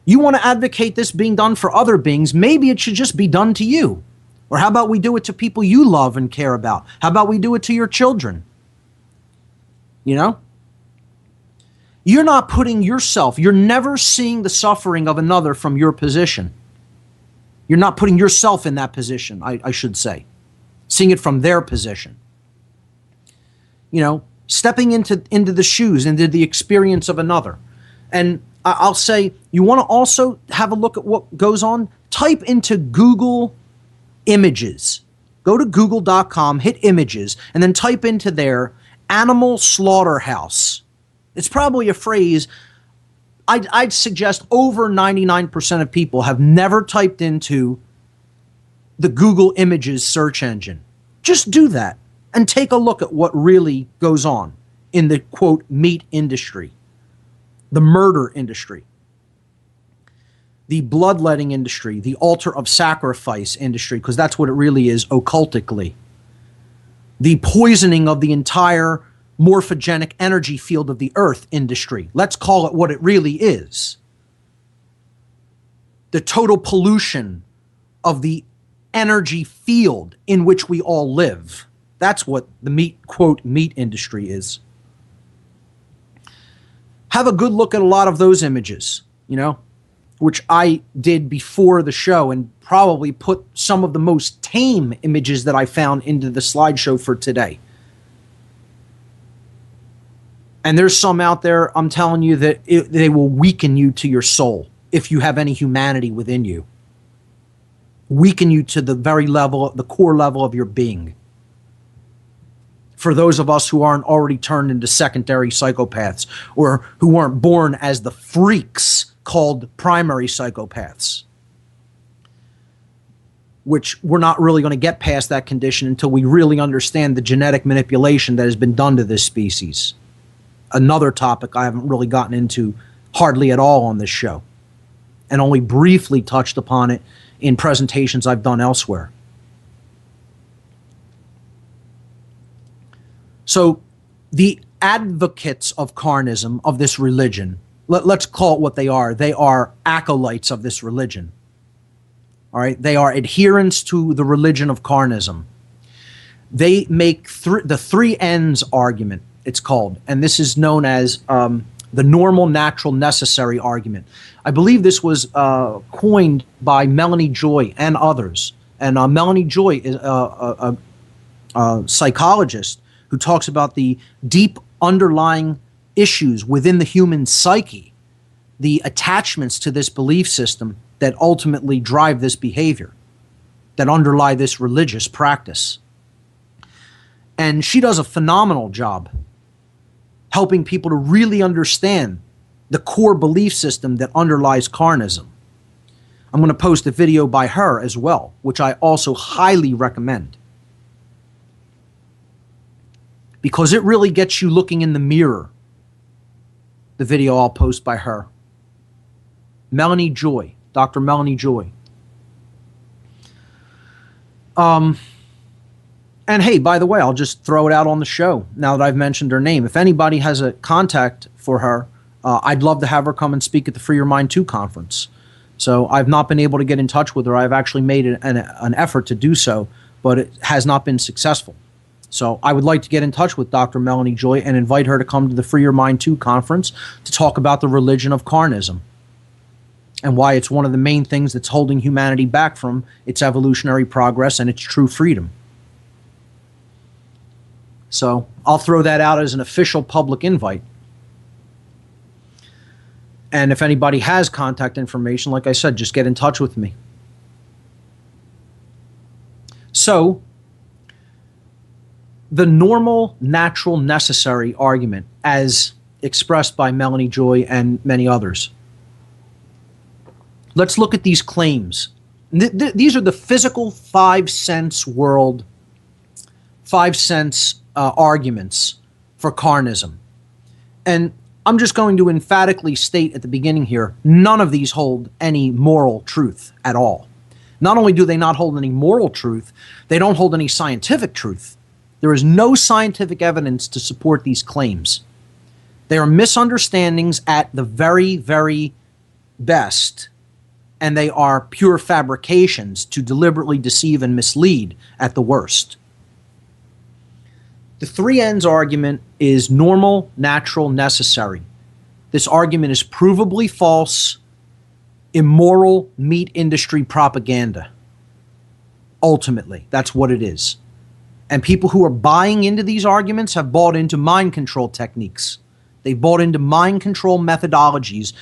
You want to advocate this being done for other beings, maybe it should just be done to you. Or how about we do it to people you love and care about? How about we do it to your children? You know? You're not putting yourself, you're never seeing the suffering of another from your position. You're not putting yourself in that position, I should say. Seeing it from their position. You know, stepping into the shoes, into the experience of another. And I'll say, you want to also have a look at what goes on? Type into Google images. Go to google.com, hit images, and then type into there, animal slaughterhouse. It's probably a phrase I'd suggest over 99% of people have never typed into the Google Images search engine. Just do that and take a look at what really goes on in the, quote, meat industry, the murder industry, the bloodletting industry, the altar of sacrifice industry, because that's what it really is occultically, the poisoning of the entire morphogenic energy field of the earth industry. Let's call it what it really is. The total pollution of the energy field in which we all live. That's what the meat, quote, meat industry is. Have a good look at a lot of those images, you know, which I did before the show, and probably put some of the most tame images that I found into the slideshow for today. And there's some out there, I'm telling you, that they will weaken you to your soul if you have any humanity within you. Weaken you to the very level, the core level of your being. For those of us who aren't already turned into secondary psychopaths, or who aren't born as the freaks called primary psychopaths, which we're not really going to get past that condition until we really understand the genetic manipulation that has been done to this species. Another topic I haven't really gotten into hardly at all on this show, and only briefly touched upon it in presentations I've done elsewhere. So the advocates of carnism, of this religion, let's call it what they are. They are acolytes of this religion. All right? They are adherents to the religion of carnism. They make the three ends argument, it's called, and this is known as the normal, natural, necessary argument. I believe this was coined by Melanie Joy and others. And Melanie Joy is a psychologist who talks about the deep underlying issues within the human psyche, the attachments to this belief system that ultimately drive this behavior, that underlie this religious practice. And she does a phenomenal job helping people to really understand the core belief system that underlies carnism. I'm going to post a video by her as well, which I also highly recommend, because it really gets you looking in the mirror. The video I'll post by her. Melanie Joy, Dr. Melanie Joy. And hey, by the way, I'll just throw it out on the show now that I've mentioned her name. If anybody has a contact for her, I'd love to have her come and speak at the Free Your Mind 2 conference. So I've not been able to get in touch with her. I've actually made an effort to do so, but it has not been successful. So I would like to get in touch with Dr. Melanie Joy and invite her to come to the Free Your Mind 2 conference to talk about the religion of carnism and why it's one of the main things that's holding humanity back from its evolutionary progress and its true freedom. So I'll throw that out as an official public invite. And if anybody has contact information, like I said, just get in touch with me. So, the normal, natural, necessary argument, as expressed by Melanie Joy and many others. Let's look at these claims. These are the physical 5 sense world, 5 sense arguments for carnism. And I'm just going to emphatically state at the beginning here, none of these hold any moral truth at all. Not only do they not hold any moral truth, they don't hold any scientific truth. There is no scientific evidence to support these claims. They are misunderstandings at the very, very best, and they are pure fabrications to deliberately deceive and mislead at the worst. The 3 ends argument is normal, natural, necessary. This argument is provably false, immoral meat industry propaganda. Ultimately, that's what it is. And people who are buying into these arguments have bought into mind control techniques. They've bought into mind control methodologies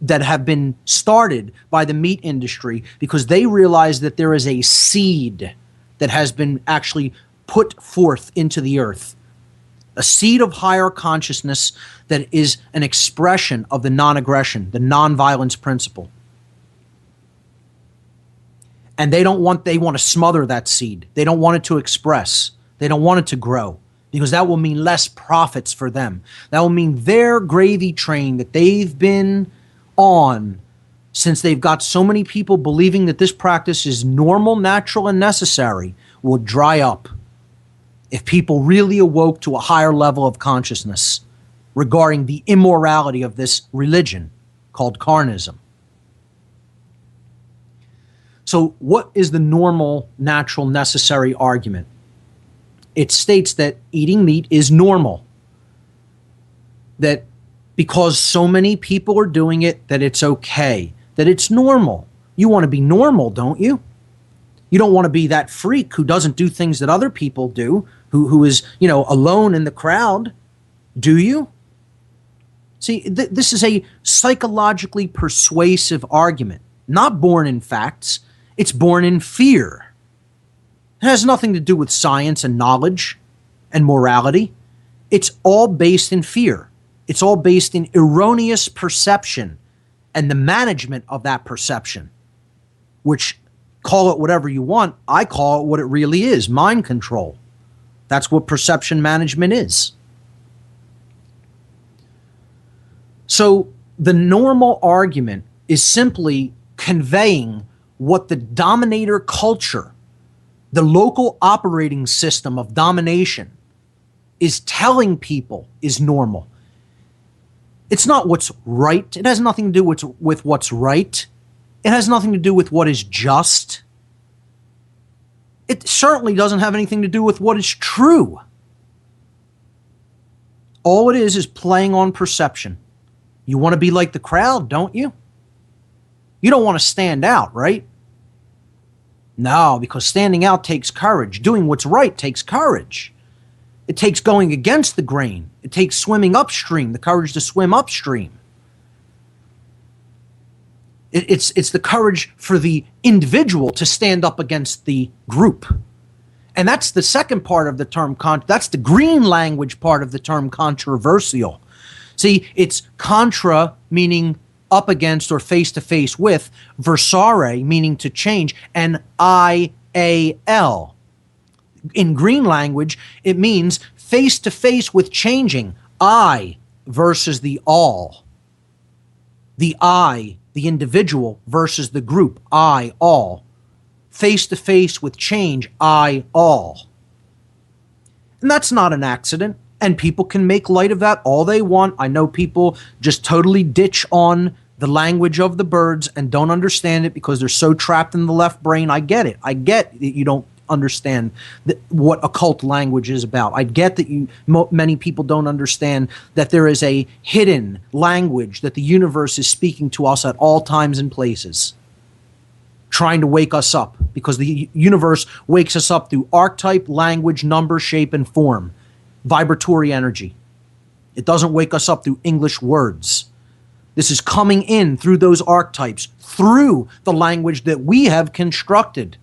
that have been started by the meat industry because they realize that there is a seed that has been actually put forth into the earth. A seed of higher consciousness that is an expression of the non-aggression, the non-violence principle. And they want to smother that seed. They don't want it to express. They don't want it to grow because that will mean less profits for them. That will mean their gravy train that they've been on since they've got so many people believing that this practice is normal, natural, and necessary will dry up if people really awoke to a higher level of consciousness regarding the immorality of this religion called carnism. So what is the normal, natural, necessary argument? It states that eating meat is normal. That because so many people are doing it, that it's okay. That it's normal. You want to be normal, don't you? You don't want to be that freak who doesn't do things that other people do, who is, alone in the crowd, do you? See, this is a psychologically persuasive argument, not born in facts. It's born in fear. It has nothing to do with science and knowledge and morality. It's all based in fear. It's all based in erroneous perception and the management of that perception, which, call it whatever you want, I call it what it really is, mind control. That's what perception management is. So the normal argument is simply conveying what the dominator culture, the local operating system of domination, is telling people is normal. It's not what's right. It has nothing to do with what's right. It has nothing to do with what is just. It certainly doesn't have anything to do with what is true. All it is playing on perception. You want to be like the crowd, don't you? You don't want to stand out, right? No, because standing out takes courage. Doing what's right takes courage. It takes going against the grain. It takes swimming upstream, the courage to swim upstream. It's the courage for the individual to stand up against the group. And that's the second part of the term, that's the green language part of the term controversial. See, it's contra, meaning up against or face to face with, versare, meaning to change, and I-A-L. In green language, it means face to face with changing. I versus the all. The I, the individual, versus the group. I, all. Face to face with change. I, all. And that's not an accident. And people can make light of that all they want. I know people just totally ditch on the language of the birds and don't understand it because they're so trapped in the left brain. I get it. I get that you don't understand what occult language is about. I get that many people don't understand that there is a hidden language that the universe is speaking to us at all times and places, trying to wake us up, because the universe wakes us up through archetype, language, number, shape, and form, vibratory energy. It doesn't wake us up through English words. This is coming in through those archetypes, through the language that we have constructed.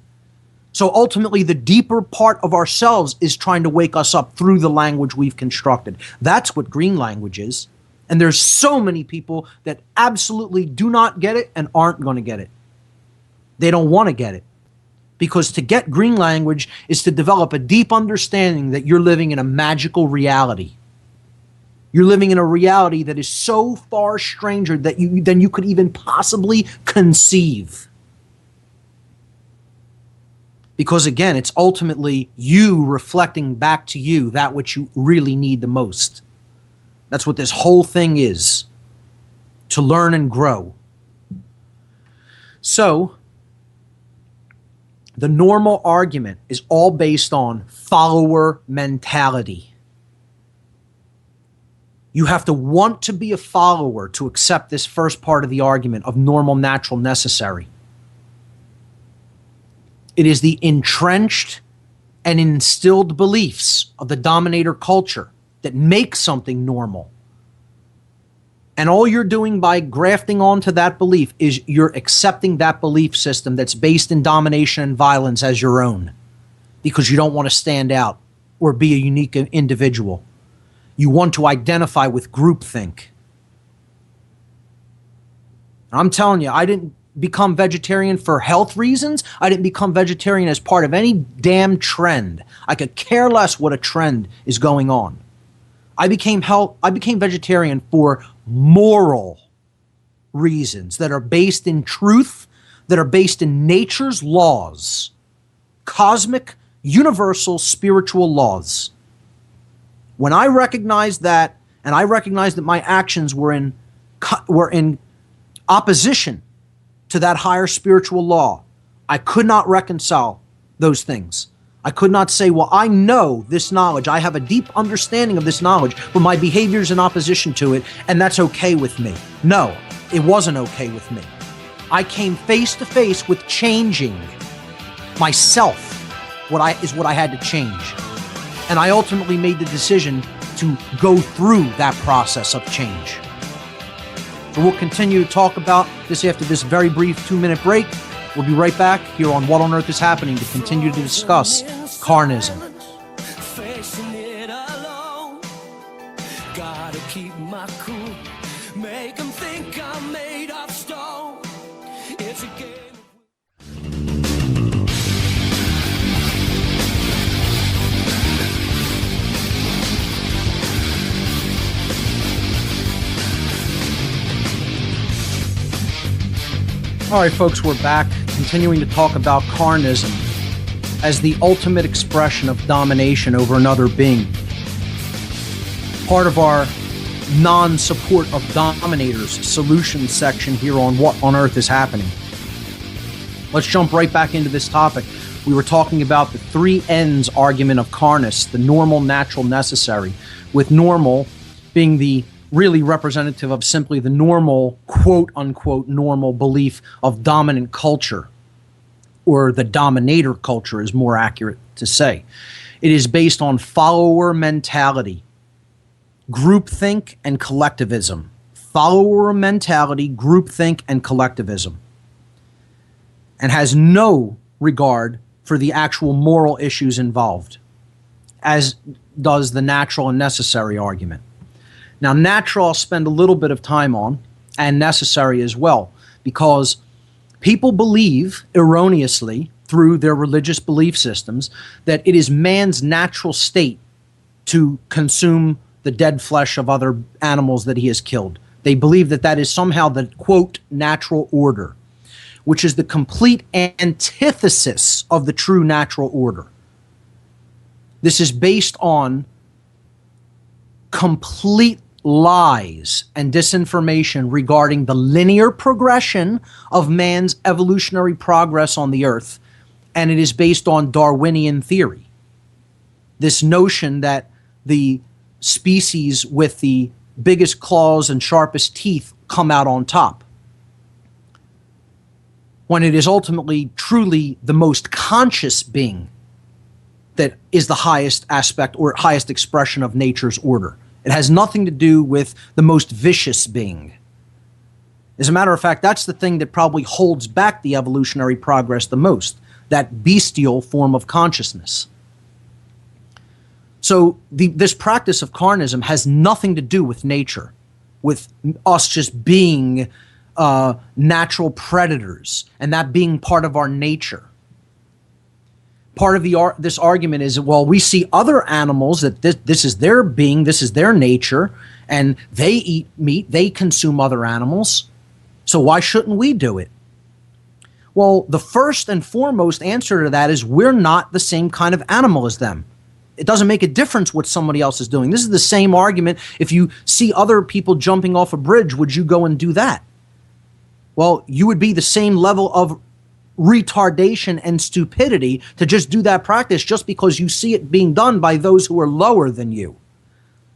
So ultimately, the deeper part of ourselves is trying to wake us up through the language we've constructed. That's what green language is. And there's so many people that absolutely do not get it and aren't going to get it. They don't want to get it. Because to get green language is to develop a deep understanding that you're living in a magical reality. You're living in a reality that is so far stranger than you could even possibly conceive. Because again, it's ultimately you reflecting back to you that which you really need the most. That's what this whole thing is. To learn and grow. So, the normal argument is all based on follower mentality. You have to want to be a follower to accept this first part of the argument of normal, natural, necessary. It is the entrenched and instilled beliefs of the dominator culture that make something normal. And all you're doing by grafting onto that belief is you're accepting that belief system that's based in domination and violence as your own, because you don't want to stand out or be a unique individual. You want to identify with groupthink. I'm telling you, I didn't become vegetarian for health reasons. I didn't become vegetarian as part of any damn trend. I could care less what a trend is going on. I became vegetarian for moral reasons that are based in truth, that are based in nature's laws, cosmic, universal, spiritual laws. When I recognized that, and I recognized that my actions were in opposition to that higher spiritual law, I could not reconcile those things. I could not say, well, I know this knowledge. I have a deep understanding of this knowledge, but my behavior is in opposition to it, and that's okay with me. No, it wasn't okay with me. I came face to face with changing myself, what I had to change. And I ultimately made the decision to go through that process of change. So we'll continue to talk about this after this very brief 2-minute break. We'll be right back here on What on Earth is Happening to continue to discuss carnism. Facing it alone. Gotta keep my cool. Make them think I'm made of stone. It's a game. All right, folks, we're back, continuing to talk about carnism as the ultimate expression of domination over another being. Part of our non-support of dominators solution section here on What on Earth is Happening. Let's jump right back into this topic. We were talking about the 3 ends argument of carnus, the normal, natural, necessary, with normal being the really representative of simply the normal, quote-unquote, normal belief of dominant culture, or the dominator culture is more accurate to say. It is based on follower mentality, groupthink, and collectivism. Follower mentality, groupthink, and collectivism. And has no regard for the actual moral issues involved, as does the natural and necessary argument. Now, natural I'll spend a little bit of time on, and necessary as well, because people believe erroneously through their religious belief systems that it is man's natural state to consume the dead flesh of other animals that he has killed. They believe that that is somehow the, quote, natural order, which is the complete antithesis of the true natural order. This is based on complete lies and disinformation regarding the linear progression of man's evolutionary progress on the earth and it is based on Darwinian theory. This notion that the species with the biggest claws and sharpest teeth come out on top, when it is ultimately truly the most conscious being that is the highest aspect or highest expression of nature's order. It has nothing to do with the most vicious being. As a matter of fact, that's the thing that probably holds back the evolutionary progress the most, that bestial form of consciousness. So this practice of carnism has nothing to do with nature, with us just being natural predators and that being part of our nature. Part of this argument is, well, we see other animals that this is their being, this is their nature, and they eat meat, they consume other animals, so why shouldn't we do it? Well, the first and foremost answer to that is we're not the same kind of animal as them. It doesn't make a difference what somebody else is doing. This is the same argument. If you see other people jumping off a bridge, would you go and do that? Well, you would be the same level of retardation and stupidity to just do that practice just because you see it being done by those who are lower than you.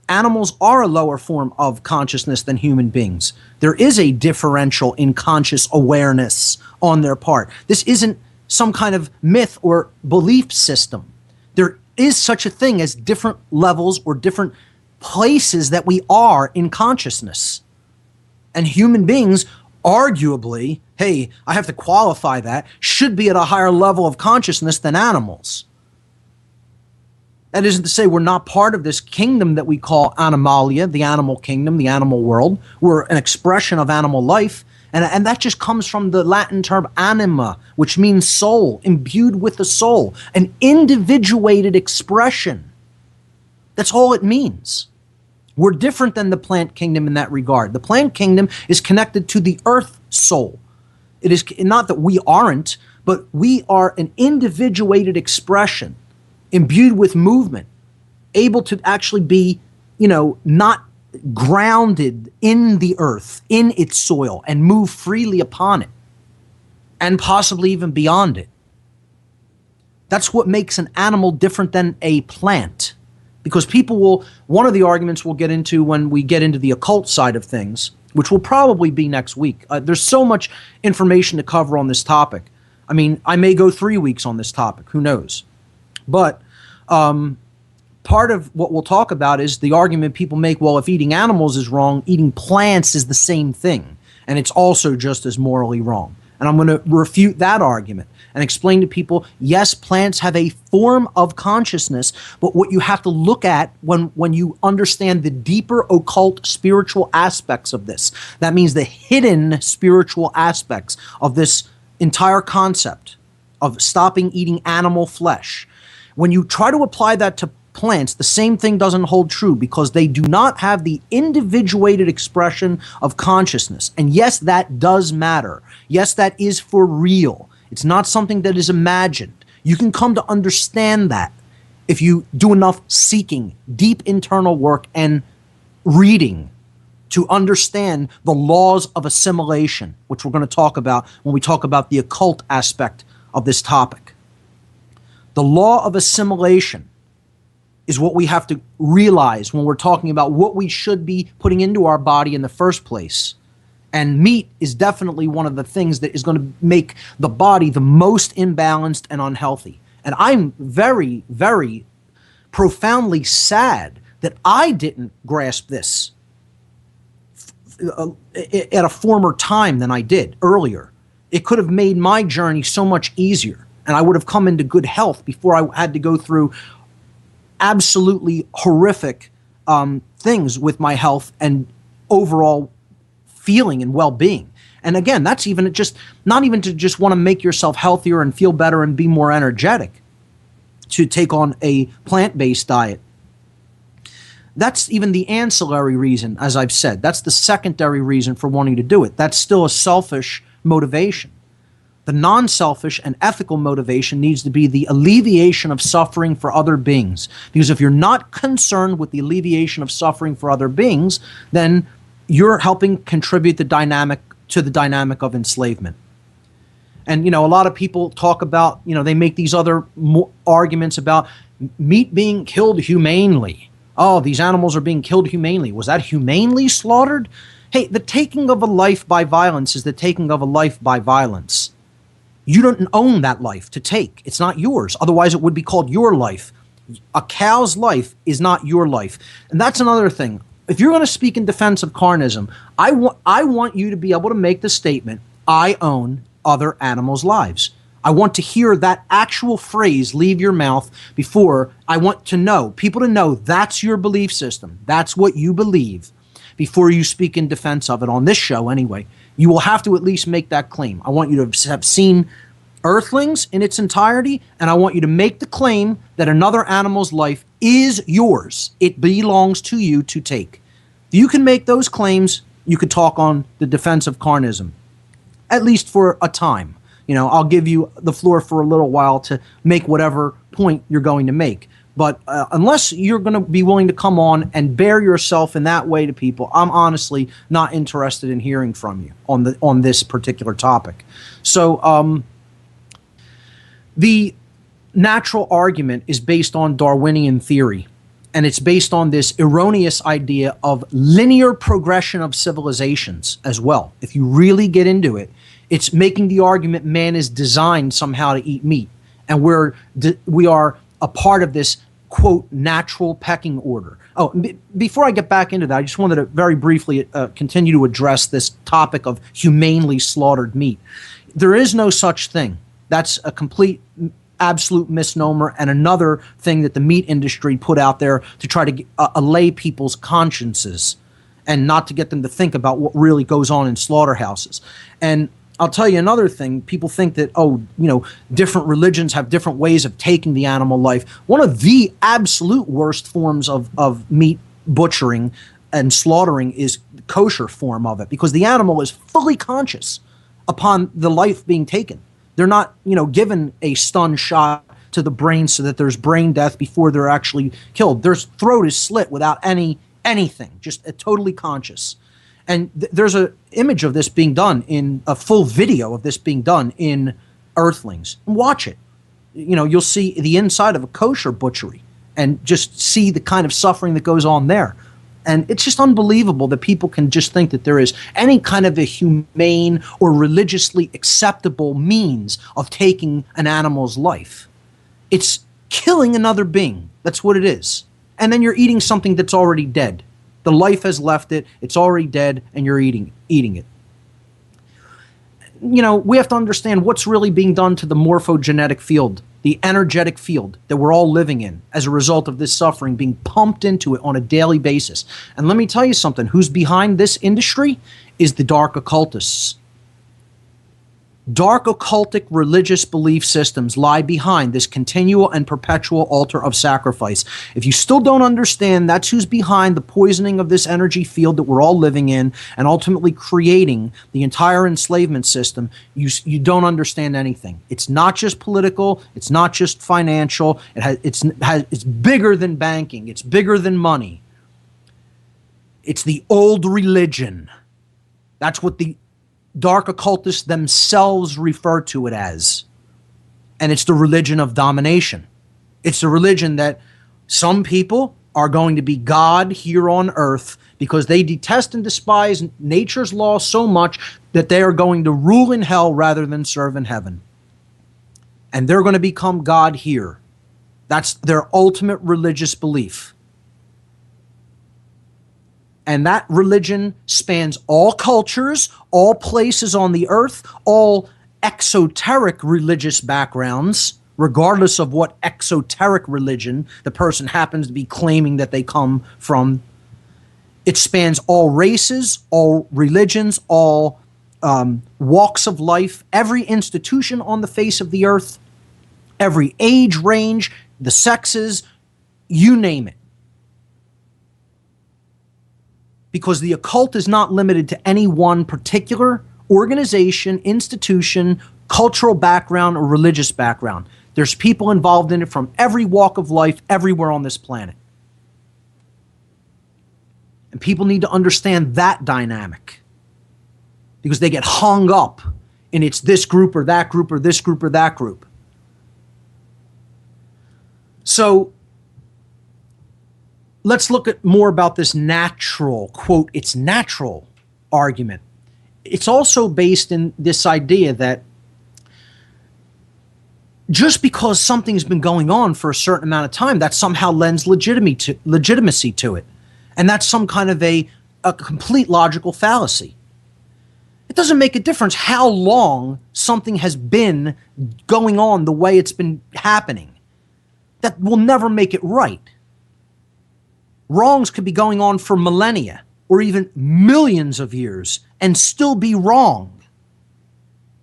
Animals are a lower form of consciousness than human beings. There is a differential in conscious awareness on their part. This isn't some kind of myth or belief system. There is such a thing as different levels or different places that we are in consciousness. And human beings, arguably, hey, I have to qualify that, should be at a higher level of consciousness than animals. That isn't to say we're not part of this kingdom that we call animalia, the animal kingdom, the animal world. We're an expression of animal life. And that just comes from the Latin term anima, which means soul, imbued with the soul, an individuated expression. That's all it means. We're different than the plant kingdom in that regard. The plant kingdom is connected to the earth soul. It is not that we aren't, but we are an individuated expression, imbued with movement, able to actually be, not grounded in the earth, in its soil, and move freely upon it, and possibly even beyond it. That's what makes an animal different than a plant. Because one of the arguments we'll get into when we get into the occult side of things, which will probably be next week. There's so much information to cover on this topic. I mean, I may go 3 weeks on this topic, who knows? But part of what we'll talk about is the argument people make, well, if eating animals is wrong, eating plants is the same thing. And it's also just as morally wrong. And I'm going to refute that argument and explain to people, yes, plants have a form of consciousness, but what you have to look at when you understand the deeper occult spiritual aspects of this, that means the hidden spiritual aspects of this entire concept of stopping eating animal flesh. When you try to apply that to plants, the same thing doesn't hold true because they do not have the individuated expression of consciousness. And yes, that does matter. Yes, that is for real. It's not something that is imagined. You can come to understand that if you do enough seeking, deep internal work, and reading to understand the laws of assimilation, which we're going to talk about when we talk about the occult aspect of this topic. The law of assimilation is what we have to realize when we're talking about what we should be putting into our body in the first place. And meat is definitely one of the things that is going to make the body the most imbalanced and unhealthy. And I'm very, very profoundly sad that I didn't grasp this at a former time than I did earlier. It could have made my journey so much easier, and I would have come into good health before I had to go through absolutely horrific things with my health and overall feeling and well-being. And again, that's even just not even to just want to make yourself healthier and feel better and be more energetic to take on a plant-based diet. That's even the ancillary reason, as I've said. That's the secondary reason for wanting to do it. That's still a selfish motivation. The non-selfish and ethical motivation needs to be the alleviation of suffering for other beings. Because if you're not concerned with the alleviation of suffering for other beings, then you're helping contribute to the dynamic of enslavement. And, a lot of people talk about, they make these other arguments about meat being killed humanely. Oh, these animals are being killed humanely. Was that humanely slaughtered? Hey, the taking of a life by violence is the taking of a life by violence. You don't own that life to take. It's not yours. Otherwise, it would be called your life. A cow's life is not your life. And that's another thing. If you're going to speak in defense of carnism, I want you to be able to make the statement, I own other animals' lives. I want to hear that actual phrase leave your mouth before I want to know, people to know that's your belief system. That's what you believe before you speak in defense of it on this show anyway. You will have to at least make that claim. I want you to have seen Earthlings in its entirety, and I want you to make the claim that another animal's life is yours. It belongs to you to take. If you can make those claims, you could talk on the defense of carnism, at least for a time. I'll give you the floor for a little while to make whatever point you're going to make. But unless you're going to be willing to come on and bear yourself in that way to people, I'm honestly not interested in hearing from you on this particular topic. So the natural argument is based on Darwinian theory, and it's based on this erroneous idea of linear progression of civilizations as well. If you really get into it, it's making the argument man is designed somehow to eat meat, and we are a part of this, quote, natural pecking order. Oh, before I get back into that, I just wanted to very briefly continue to address this topic of humanely slaughtered meat. There is no such thing. That's a complete, absolute misnomer, and another thing that the meat industry put out there to try to allay people's consciences and not to get them to think about what really goes on in slaughterhouses. And I'll tell you another thing. People think that, different religions have different ways of taking the animal life. One of the absolute worst forms of meat butchering and slaughtering is the kosher form of it, because the animal is fully conscious upon the life being taken. They're not, given a stun shot to the brain so that there's brain death before they're actually killed. Their throat is slit without anything, just totally conscious. And there's an image of this being done in a full video of this being done in Earthlings. Watch it. You'll see the inside of a kosher butchery and just see the kind of suffering that goes on there. And it's just unbelievable that people can just think that there is any kind of a humane or religiously acceptable means of taking an animal's life. It's killing another being. That's what it is. And then you're eating something that's already dead. The life has left it, it's already dead, and you're eating it. We have to understand what's really being done to the morphogenetic field, the energetic field that we're all living in as a result of this suffering being pumped into it on a daily basis. And let me tell you something, who's behind this industry is the dark occultists. Dark occultic religious belief systems lie behind this continual and perpetual altar of sacrifice. If you still don't understand that's who's behind the poisoning of this energy field that we're all living in and ultimately creating the entire enslavement system, you don't understand anything. It's not just political. It's not just financial. It's bigger than banking. It's bigger than money. It's the old religion. That's what the dark occultists themselves refer to it as. And it's the religion of domination. It's the religion that some people are going to be God here on earth because they detest and despise nature's law so much that they are going to rule in hell rather than serve in heaven. And they're going to become God here. That's their ultimate religious belief. And that religion spans all cultures, all places on the earth, all exoteric religious backgrounds, regardless of what exoteric religion the person happens to be claiming that they come from. It spans all races, all religions, all walks of life, every institution on the face of the earth, every age range, the sexes, you name it. Because the occult is not limited to any one particular organization, institution, cultural background, or religious background. There's people involved in it from every walk of life, everywhere on this planet. And people need to understand that dynamic because they get hung up and it's this group or that group or this group or that group. So let's look at more about this natural, quote, it's natural argument. It's also based in this idea that just because something's been going on for a certain amount of time, that somehow lends legitimacy to it. And that's some kind of a complete logical fallacy. It doesn't make a difference how long something has been going on the way it's been happening. That will never make it right. Wrongs could be going on for millennia or even millions of years and still be wrong.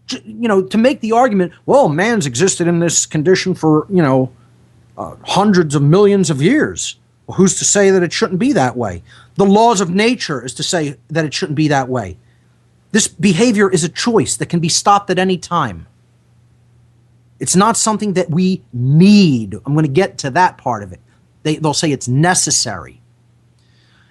To make the argument, well, man's existed in this condition for, hundreds of millions of years. Well, who's to say that it shouldn't be that way? The laws of nature is to say that it shouldn't be that way. This behavior is a choice that can be stopped at any time. It's not something that we need. I'm going to get to that part of it. They'll say it's necessary.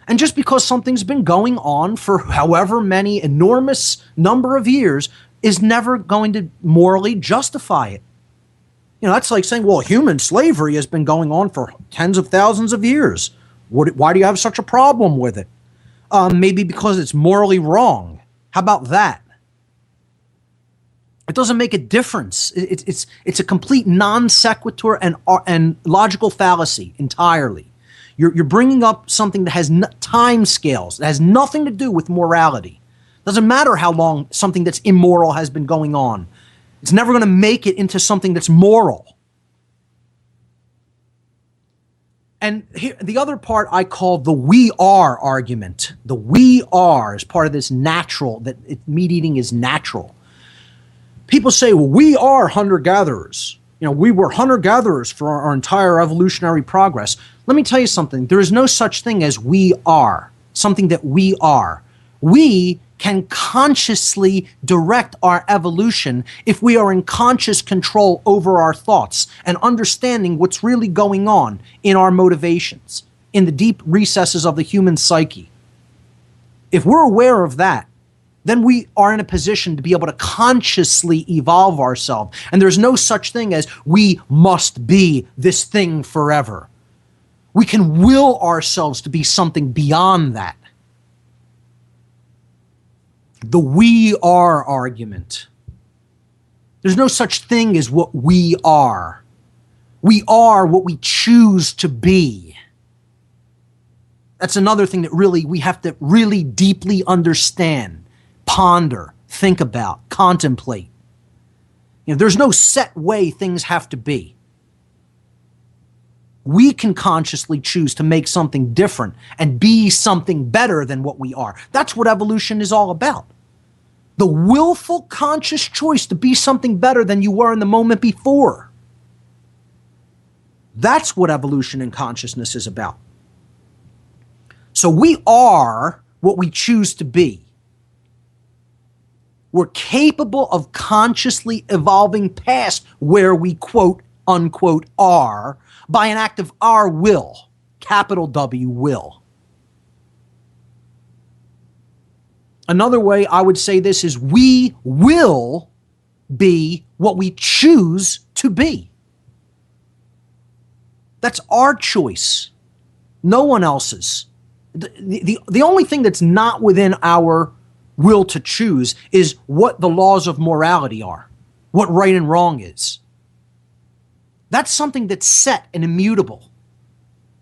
And just because something's been going on for however many enormous number of years is never going to morally justify it. That's like saying, well, human slavery has been going on for tens of thousands of years. Why do you have such a problem with it? Maybe because it's morally wrong. How about that? It doesn't make a difference. It's a complete non sequitur and logical fallacy entirely. You're bringing up something that has time scales, that has nothing to do with morality. Doesn't matter how long something that's immoral has been going on. It's never going to make it into something that's moral. And here, the other part I call the we are argument. The we are is part of this natural, that meat eating is natural. People say, well, we are hunter-gatherers. We were hunter-gatherers for our entire evolutionary progress. Let me tell you something. There is no such thing as we are, something that we are. We can consciously direct our evolution if we are in conscious control over our thoughts and understanding what's really going on in our motivations, in the deep recesses of the human psyche. If we're aware of that, then we are in a position to be able to consciously evolve ourselves. And there's no such thing as we must be this thing forever. We can will ourselves to be something beyond that. The we are argument. There's no such thing as what we are. We are what we choose to be. That's another thing that we have to really deeply understand, ponder, think about, contemplate. There's no set way things have to be. We can consciously choose to make something different and be something better than what we are. That's what evolution is all about. The willful, conscious choice to be something better than you were in the moment before. That's what evolution and consciousness is about. So we are what we choose to be. We're capable of consciously evolving past where we, quote, unquote, are by an act of our will, capital W, will. Another way I would say this is we will be what we choose to be. That's our choice, no one else's. The only thing that's not within our will to choose is what the laws of morality are, what right and wrong is. That's something that's set and immutable.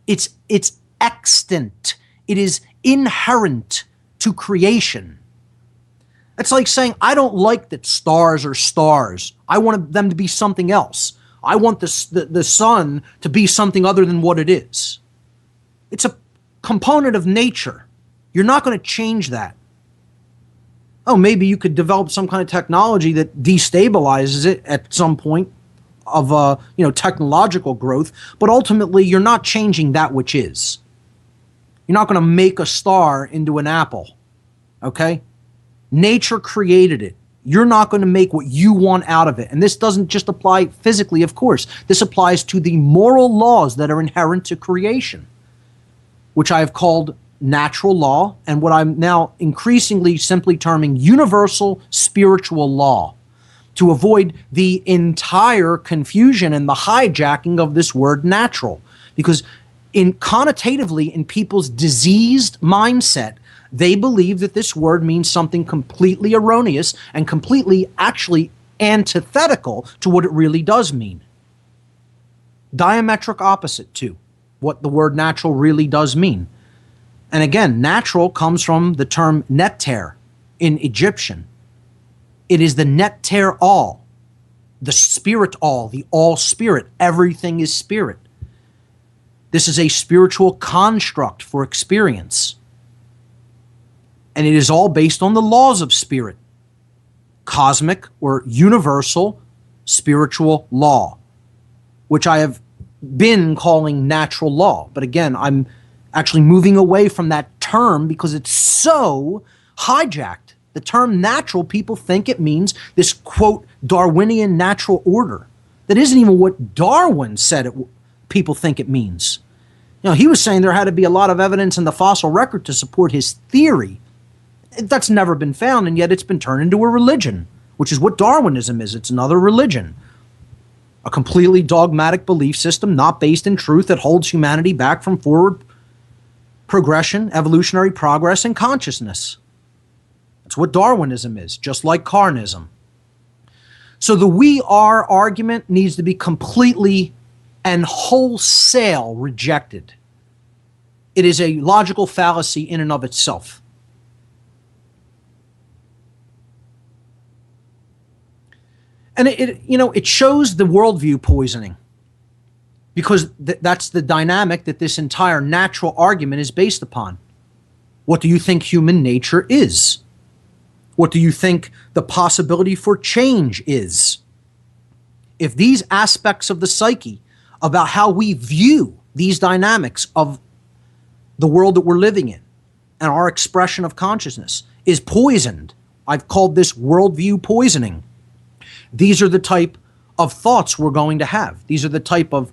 It's extant. It is inherent to creation. It's like saying, I don't like that stars are stars. I want them to be something else. I want the sun to be something other than what it is. It's a component of nature. You're not going to change that. Oh, maybe you could develop some kind of technology that destabilizes it at some point of technological growth, but ultimately you're not changing that which is. You're not going to make a star into an apple, okay? Nature created it. You're not going to make what you want out of it. And this doesn't just apply physically, of course. This applies to the moral laws that are inherent to creation, which I have called natural law, and what I'm now increasingly simply terming universal spiritual law. to avoid the entire confusion and the hijacking of this word natural. Because connotatively, in people's diseased mindset, they believe that this word means something completely erroneous and completely actually antithetical to what it really does mean. Diametric opposite to what the word natural really does mean. And again, natural comes from the term neter in Egyptian. It is the neter all, the spirit all, the all spirit. Everything is spirit. This is a spiritual construct for experience. And it is all based on the laws of spirit, cosmic or universal spiritual law, which I have been calling natural law. But again, I'm actually moving away from that term because it's so hijacked. The term natural, people think it means this, quote, Darwinian natural order. That isn't even what Darwin said people think it means. You know, he was saying there had to be a lot of evidence in the fossil record to support his theory. That's never been found, and yet it's been turned into a religion, which is what Darwinism is. It's another religion. A completely dogmatic belief system not based in truth that holds humanity back from forward progression, evolutionary progress, and consciousness. That's what Darwinism is, just like Carnism. So the we are argument needs to be completely and wholesale rejected. It is a logical fallacy in and of itself. And it shows the worldview poisoning, because that's the dynamic that this entire natural argument is based upon. What do you think human nature is? What do you think the possibility for change is? If these aspects of the psyche, about how we view these dynamics of the world that we're living in and our expression of consciousness is poisoned, I've called this worldview poisoning. These are the type of thoughts we're going to have. These are the type of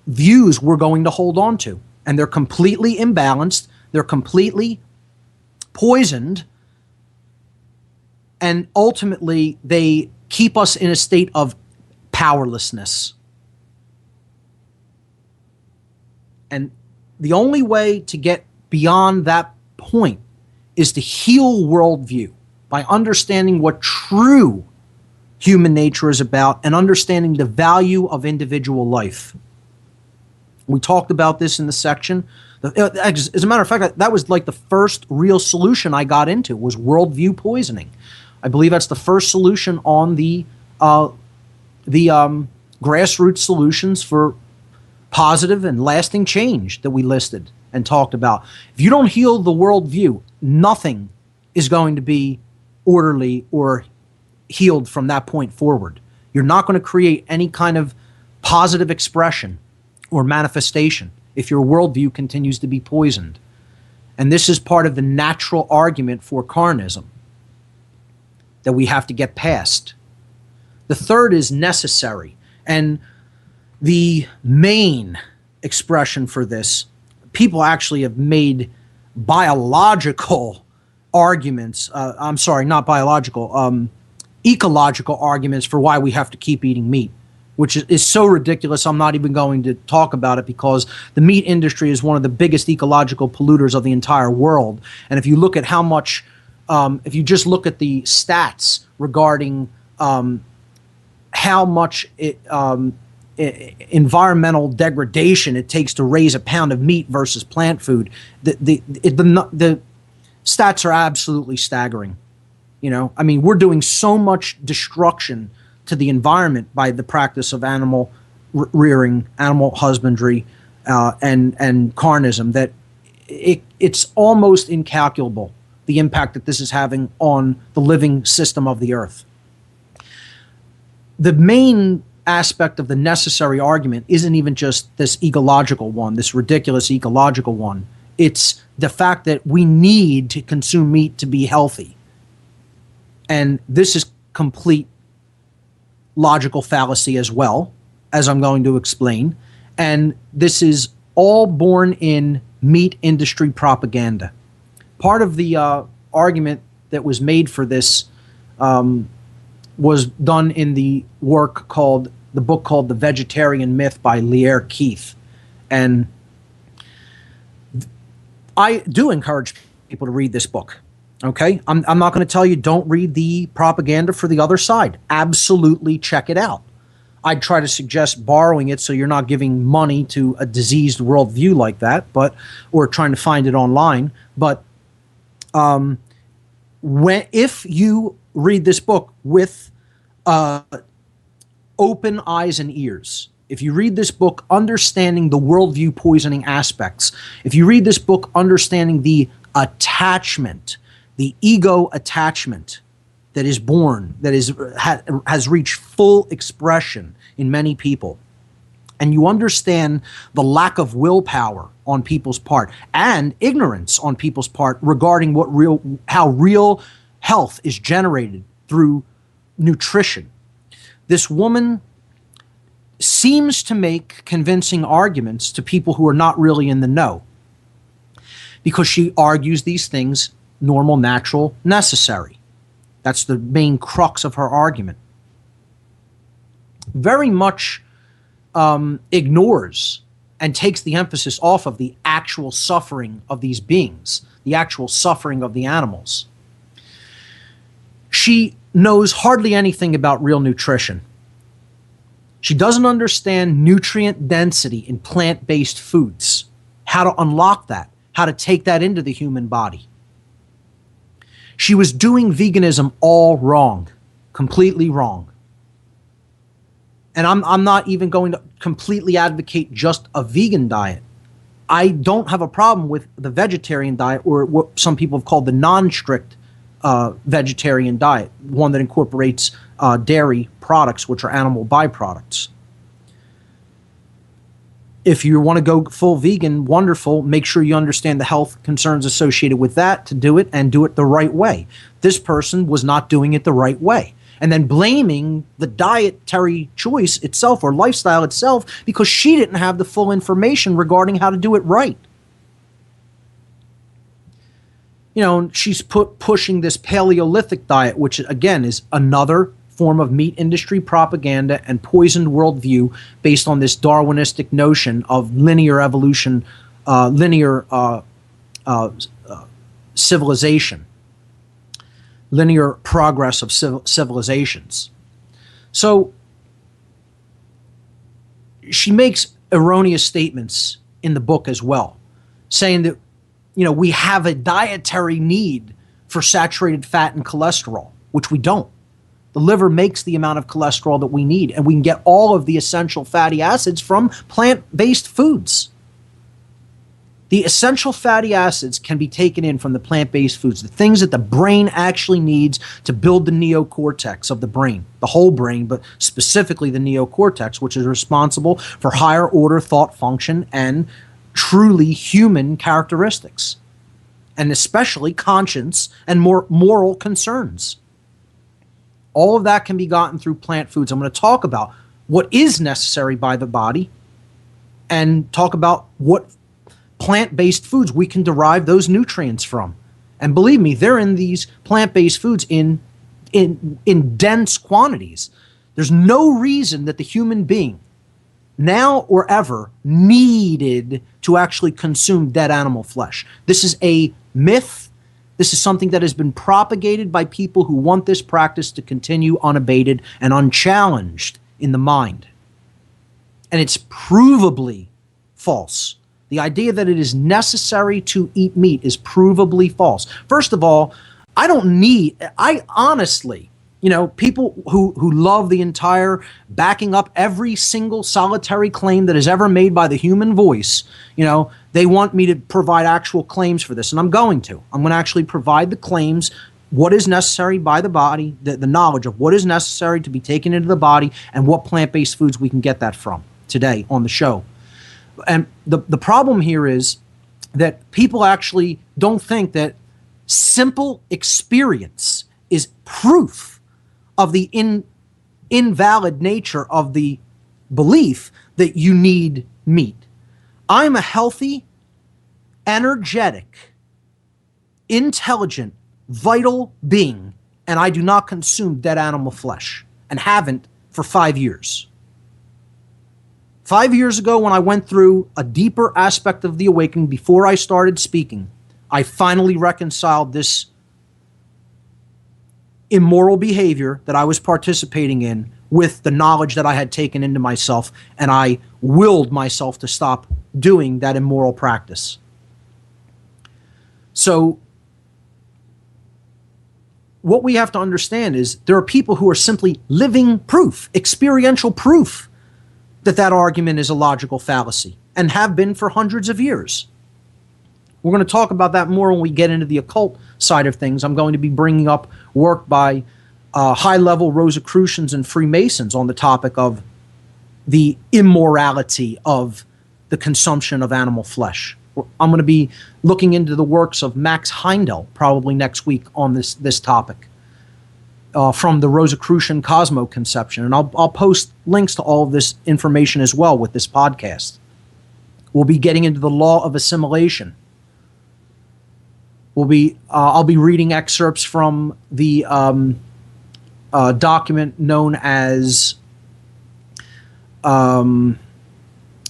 views we're going to hold on to. And they're completely imbalanced. They're completely poisoned. And ultimately, they keep us in a state of powerlessness. And the only way to get beyond that point is to heal worldview by understanding what true human nature is about and understanding the value of individual life. We talked about this in the section. As a matter of fact, that was like the first real solution I got into, was worldview poisoning. I believe that's the first solution on the grassroots solutions for positive and lasting change that we listed and talked about. If you don't heal the worldview, nothing is going to be orderly or healed from that point forward. You're not going to create any kind of positive expression or manifestation if your worldview continues to be poisoned. And this is part of the natural argument for carnism that we have to get past. The third is necessary. And the main expression for this, people actually have made biological arguments, ecological arguments for why we have to keep eating meat, which is so ridiculous I'm not even going to talk about it, because the meat industry is one of the biggest ecological polluters of the entire world. And if you look at how much, if you just look at the stats regarding how much environmental degradation it takes to raise a pound of meat versus plant food, the stats are absolutely staggering. You know, I mean, we're doing so much destruction to the environment by the practice of animal rearing, animal husbandry, and carnism, that it's almost incalculable, the impact that this is having on the living system of the earth. The main aspect of the necessary argument isn't even just this ecological one, this ridiculous ecological one. It's the fact that we need to consume meat to be healthy. And this is complete logical fallacy as well, as I'm going to explain. And this is all born in meat industry propaganda. Part of the argument that was made for this was done in the book called The Vegetarian Myth by Lierre Keith. And I do encourage people to read this book. Okay? I'm not going to tell you don't read the propaganda for the other side. Absolutely check it out. I'd try to suggest borrowing it so you're not giving money to a diseased worldview like that, or trying to find it online. But if you read this book with open eyes and ears, if you read this book understanding the worldview poisoning aspects, if you read this book understanding the attachment, the ego attachment that is born, that has reached full expression in many people, and you understand the lack of willpower on people's part and ignorance on people's part regarding how real health is generated through nutrition. This woman seems to make convincing arguments to people who are not really in the know, because she argues these things normal, natural, necessary. That's the main crux of her argument. Very much ignores and takes the emphasis off of the actual suffering of these beings, the actual suffering of the animals. She knows hardly anything about real nutrition. She doesn't understand nutrient density in plant-based foods, how to unlock that, how to take that into the human body. She was doing veganism all wrong, completely wrong. And I'm not even going to completely advocate just a vegan diet. I don't have a problem with the vegetarian diet, or what some people have called the non-strict vegetarian diet, one that incorporates dairy products, which are animal byproducts. If you want to go full vegan, wonderful. Make sure you understand the health concerns associated with that to do it, and do it the right way. This person was not doing it the right way. And then blaming the dietary choice itself or lifestyle itself because she didn't have the full information regarding how to do it right. You know, she's pushing this Paleolithic diet, which again is another form of meat industry propaganda and poisoned worldview based on this Darwinistic notion of linear evolution, civilization, linear progress of civilizations. So she makes erroneous statements in the book as well, saying that, you know, we have a dietary need for saturated fat and cholesterol, which we don't. The liver makes the amount of cholesterol that we need, and we can get all of the essential fatty acids from plant-based foods. The essential fatty acids can be taken in from the plant-based foods, the things that the brain actually needs to build the neocortex of the brain, the whole brain, but specifically the neocortex, which is responsible for higher order thought function and truly human characteristics, and especially conscience and more moral concerns. All of that can be gotten through plant foods. I'm going to talk about what is necessary by the body and talk about what plant-based foods we can derive those nutrients from. And believe me, they're in these plant-based foods in dense quantities. There's no reason that the human being, now or ever, needed to actually consume dead animal flesh. This is a myth. This is something that has been propagated by people who want this practice to continue unabated and unchallenged in the mind. And it's provably false. The idea that it is necessary to eat meat is provably false. First of all, I honestly, you know, people who love the entire backing up every single solitary claim that is ever made by the human voice, you know, they want me to provide actual claims for this, and I'm going to actually provide the claims, what is necessary by the body, the knowledge of what is necessary to be taken into the body, and what plant-based foods we can get that from today on the show. And the problem here is that people actually don't think that simple experience is proof of the invalid nature of the belief that you need meat. I'm a healthy, energetic, intelligent, vital being and I do not consume dead animal flesh, and haven't for 5 years. 5 years ago, when I went through a deeper aspect of the awakening before I started speaking, I finally reconciled this immoral behavior that I was participating in with the knowledge that I had taken into myself, and I willed myself to stop doing that immoral practice. So what we have to understand is there are people who are simply living proof, experiential proof, that argument is a logical fallacy, and have been for hundreds of years. We're going to talk about that more when we get into the occult side of things. I'm going to be bringing up work by high-level Rosicrucians and Freemasons on the topic of the immorality of the consumption of animal flesh. I'm going to be looking into the works of Max Heindel probably next week on this topic from the Rosicrucian cosmo-conception. And I'll post links to all of this information as well with this podcast. We'll be getting into the law of assimilation. I'll be reading excerpts from the document known as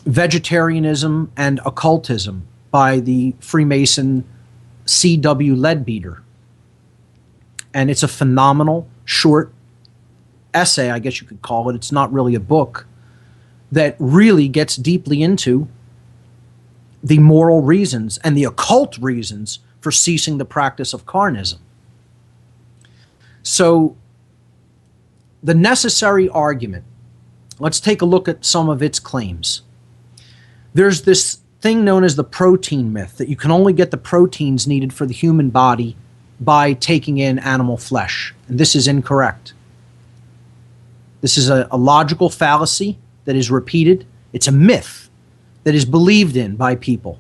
Vegetarianism and Occultism by the Freemason C.W. Leadbeater. And it's a phenomenal short essay, I guess you could call it. It's not really a book, that really gets deeply into the moral reasons and the occult reasons for ceasing the practice of carnism. So the necessary argument, let's take a look at some of its claims. There's this thing known as the protein myth, that you can only get the proteins needed for the human body by taking in animal flesh. And this is incorrect. This is a logical fallacy that is repeated. It's a myth that is believed in by people.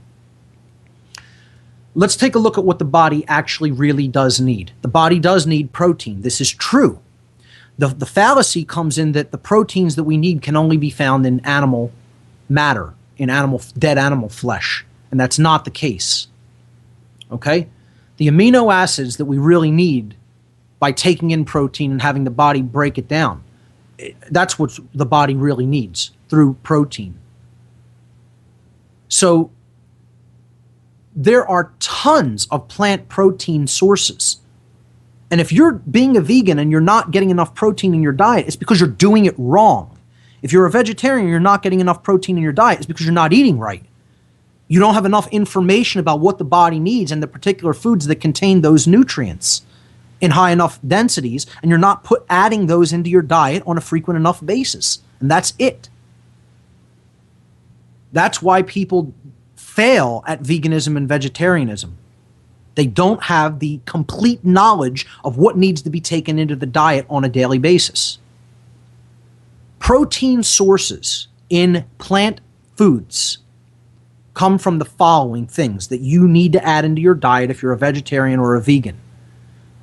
Let's take a look at what the body actually really does need. The body does need protein. This is true. The fallacy comes in that the proteins that we need can only be found in animal matter, in dead animal flesh. And that's not the case. Okay? The amino acids that we really need by taking in protein and having the body break it down, that's what the body really needs, through protein. So there are tons of plant protein sources. And if you're being a vegan and you're not getting enough protein in your diet, it's because you're doing it wrong. If you're a vegetarian and you're not getting enough protein in your diet, it's because you're not eating right. You don't have enough information about what the body needs and the particular foods that contain those nutrients in high enough densities, and you're not adding those into your diet on a frequent enough basis. And that's it. That's why people fail at veganism and vegetarianism. They don't have the complete knowledge of what needs to be taken into the diet on a daily basis. Protein sources in plant foods come from the following things that you need to add into your diet if you're a vegetarian or a vegan.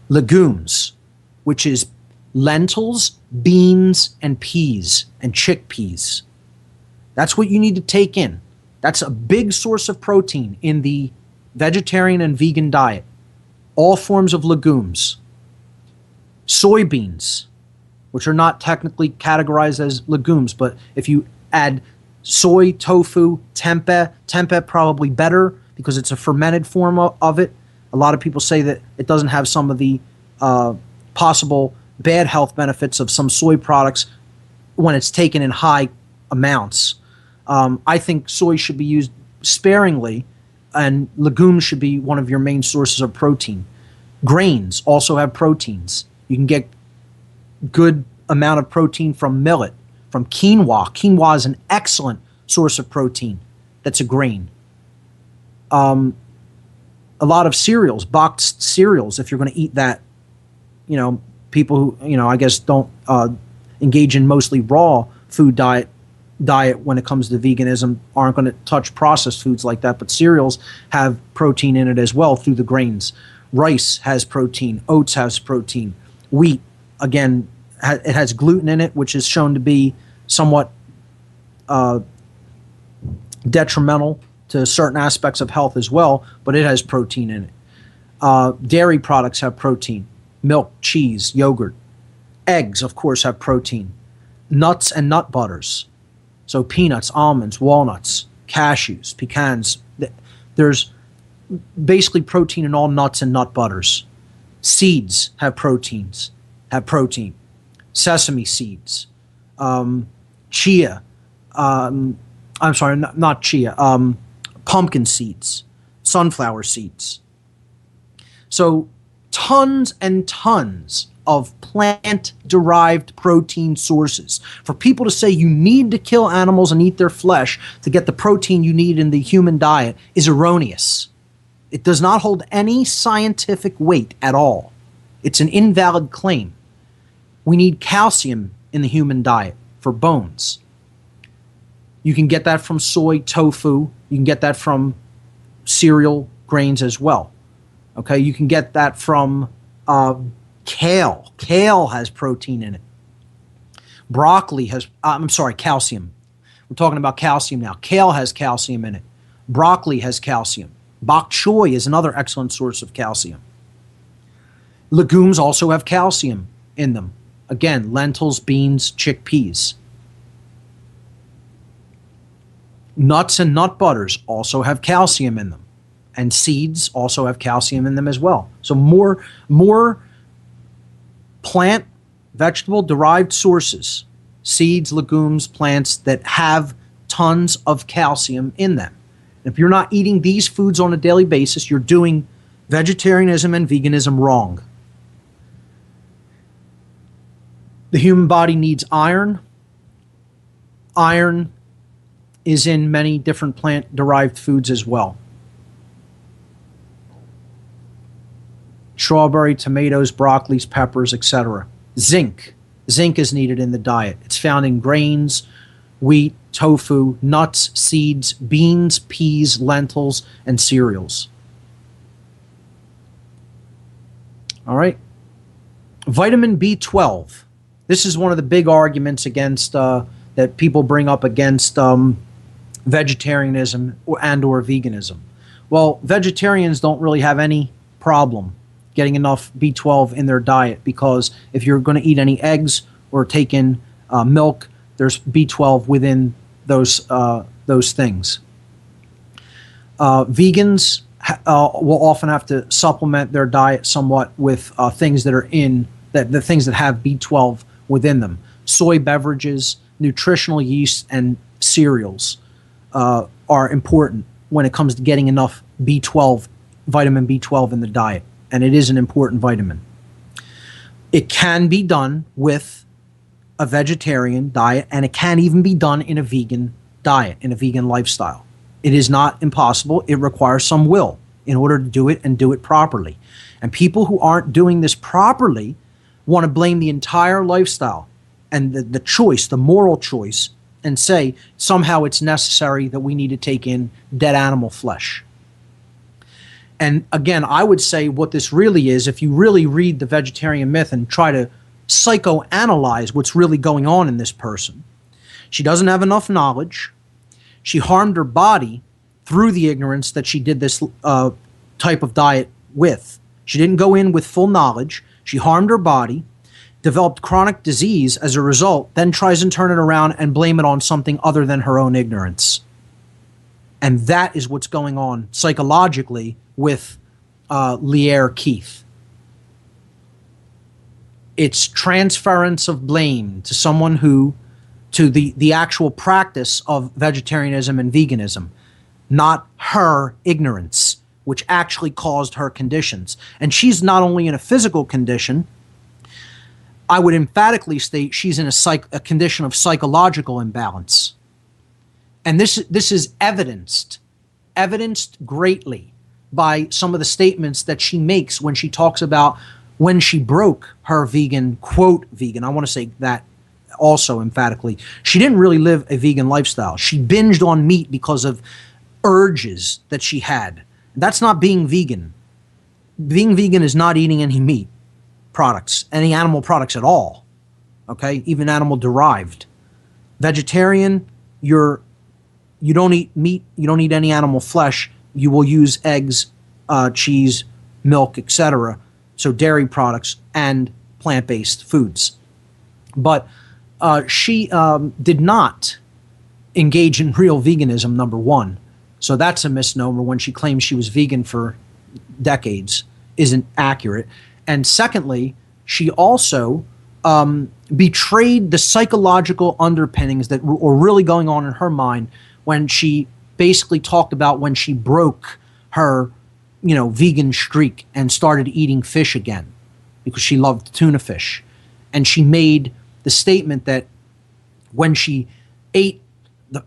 Legumes, which is lentils, beans, and peas, and chickpeas. That's what you need to take in. That's a big source of protein in the vegetarian and vegan diet. All forms of legumes. Soybeans, which are not technically categorized as legumes, but if you add soy, tofu, tempeh probably better because it's a fermented form of it. A lot of people say that it doesn't have some of the possible bad health benefits of some soy products when it's taken in high amounts. I think soy should be used sparingly, and legumes should be one of your main sources of protein. Grains also have proteins. You can get good amount of protein from millet, from quinoa. Quinoa is an excellent source of protein. That's a grain. A lot of cereals, boxed cereals, if you're going to eat that, people who, I guess don't engage in mostly raw food diet when it comes to veganism aren't going to touch processed foods like that, but cereals have protein in it as well through the grains. Rice has protein. Oats has protein. Wheat, again, it has gluten in it, which is shown to be somewhat detrimental to certain aspects of health as well, but it has protein in it. Dairy products have protein. milk, cheese, yogurt. Eggs, of course, have protein. Nuts and nut butters. So peanuts, almonds, walnuts, cashews, pecans. There's basically protein in all nuts and nut butters. Seeds have protein. Sesame seeds. Chia. I'm sorry, not chia. Pumpkin seeds. Sunflower seeds. So tons and tons of plant-derived protein sources. For people to say you need to kill animals and eat their flesh to get the protein you need in the human diet is erroneous. It does not hold any scientific weight at all. It's an invalid claim. We need calcium in the human diet for bones. You can get that from soy, tofu. You can get that from cereal grains as well. Okay, you can get that from kale. Kale has protein in it. Broccoli has, calcium. We're talking about calcium now. Kale has calcium in it. Broccoli has calcium. Bok choy is another excellent source of calcium. Legumes also have calcium in them. Again, lentils, beans, chickpeas. Nuts and nut butters also have calcium in them. And seeds also have calcium in them as well. So more plant, vegetable-derived sources, seeds, legumes, plants that have tons of calcium in them. And if you're not eating these foods on a daily basis, you're doing vegetarianism and veganism wrong. The human body needs iron. Iron is in many different plant-derived foods as well. Strawberry, tomatoes, broccolis, peppers, etc. Zinc. Zinc is needed in the diet. It's found in grains, wheat, tofu, nuts, seeds, beans, peas, lentils, and cereals. All right. Vitamin B12. This is one of the big arguments against that people bring up against vegetarianism or veganism. Well, vegetarians don't really have any problem getting enough B12 in their diet, because if you're going to eat any eggs or take in milk, there's B12 within those things. Vegans will often have to supplement their diet somewhat with things that are in the things that have B12 within them. Soy beverages, nutritional yeast, and cereals are important when it comes to getting enough B12, vitamin B12 in the diet. And it is an important vitamin. It can be done with a vegetarian diet, and it can even be done in a vegan diet, in a vegan lifestyle. It is not impossible. It requires some will in order to do it and do it properly. And people who aren't doing this properly want to blame the entire lifestyle and the choice, the moral choice, and say somehow it's necessary that we need to take in dead animal flesh. And again, I would say what this really is, if you really read the vegetarian myth and try to psychoanalyze what's really going on in this person, she doesn't have enough knowledge. She harmed her body through the ignorance that she did this type of diet with. She didn't go in with full knowledge. She harmed her body, developed chronic disease as a result, then tries to turn it around and blame it on something other than her own ignorance. And that is what's going on psychologically with Lear Keith. It's transference of blame to someone who, to the actual practice of vegetarianism and veganism, not her ignorance, which actually caused her conditions. And she's not only in a physical condition, I would emphatically state she's in a condition of psychological imbalance. And this is evidenced greatly by some of the statements that she makes when she talks about when she broke her vegan, quote, vegan. I want to say that also emphatically. She didn't really live a vegan lifestyle. She binged on meat because of urges that she had. That's not being vegan. Being vegan is not eating any meat products, any animal products at all. Okay? Even animal derived. Vegetarian, you don't eat meat, you don't eat any animal flesh. You will use eggs, cheese, milk, etc. so dairy products and plant-based foods. But she did not engage in real veganism, number one. So that's a misnomer. When she claims she was vegan for decades, isn't accurate. And secondly, she also betrayed the psychological underpinnings that were really going on in her mind when she basically talked about when she broke her, vegan streak and started eating fish again because she loved tuna fish. And she made the statement that when she ate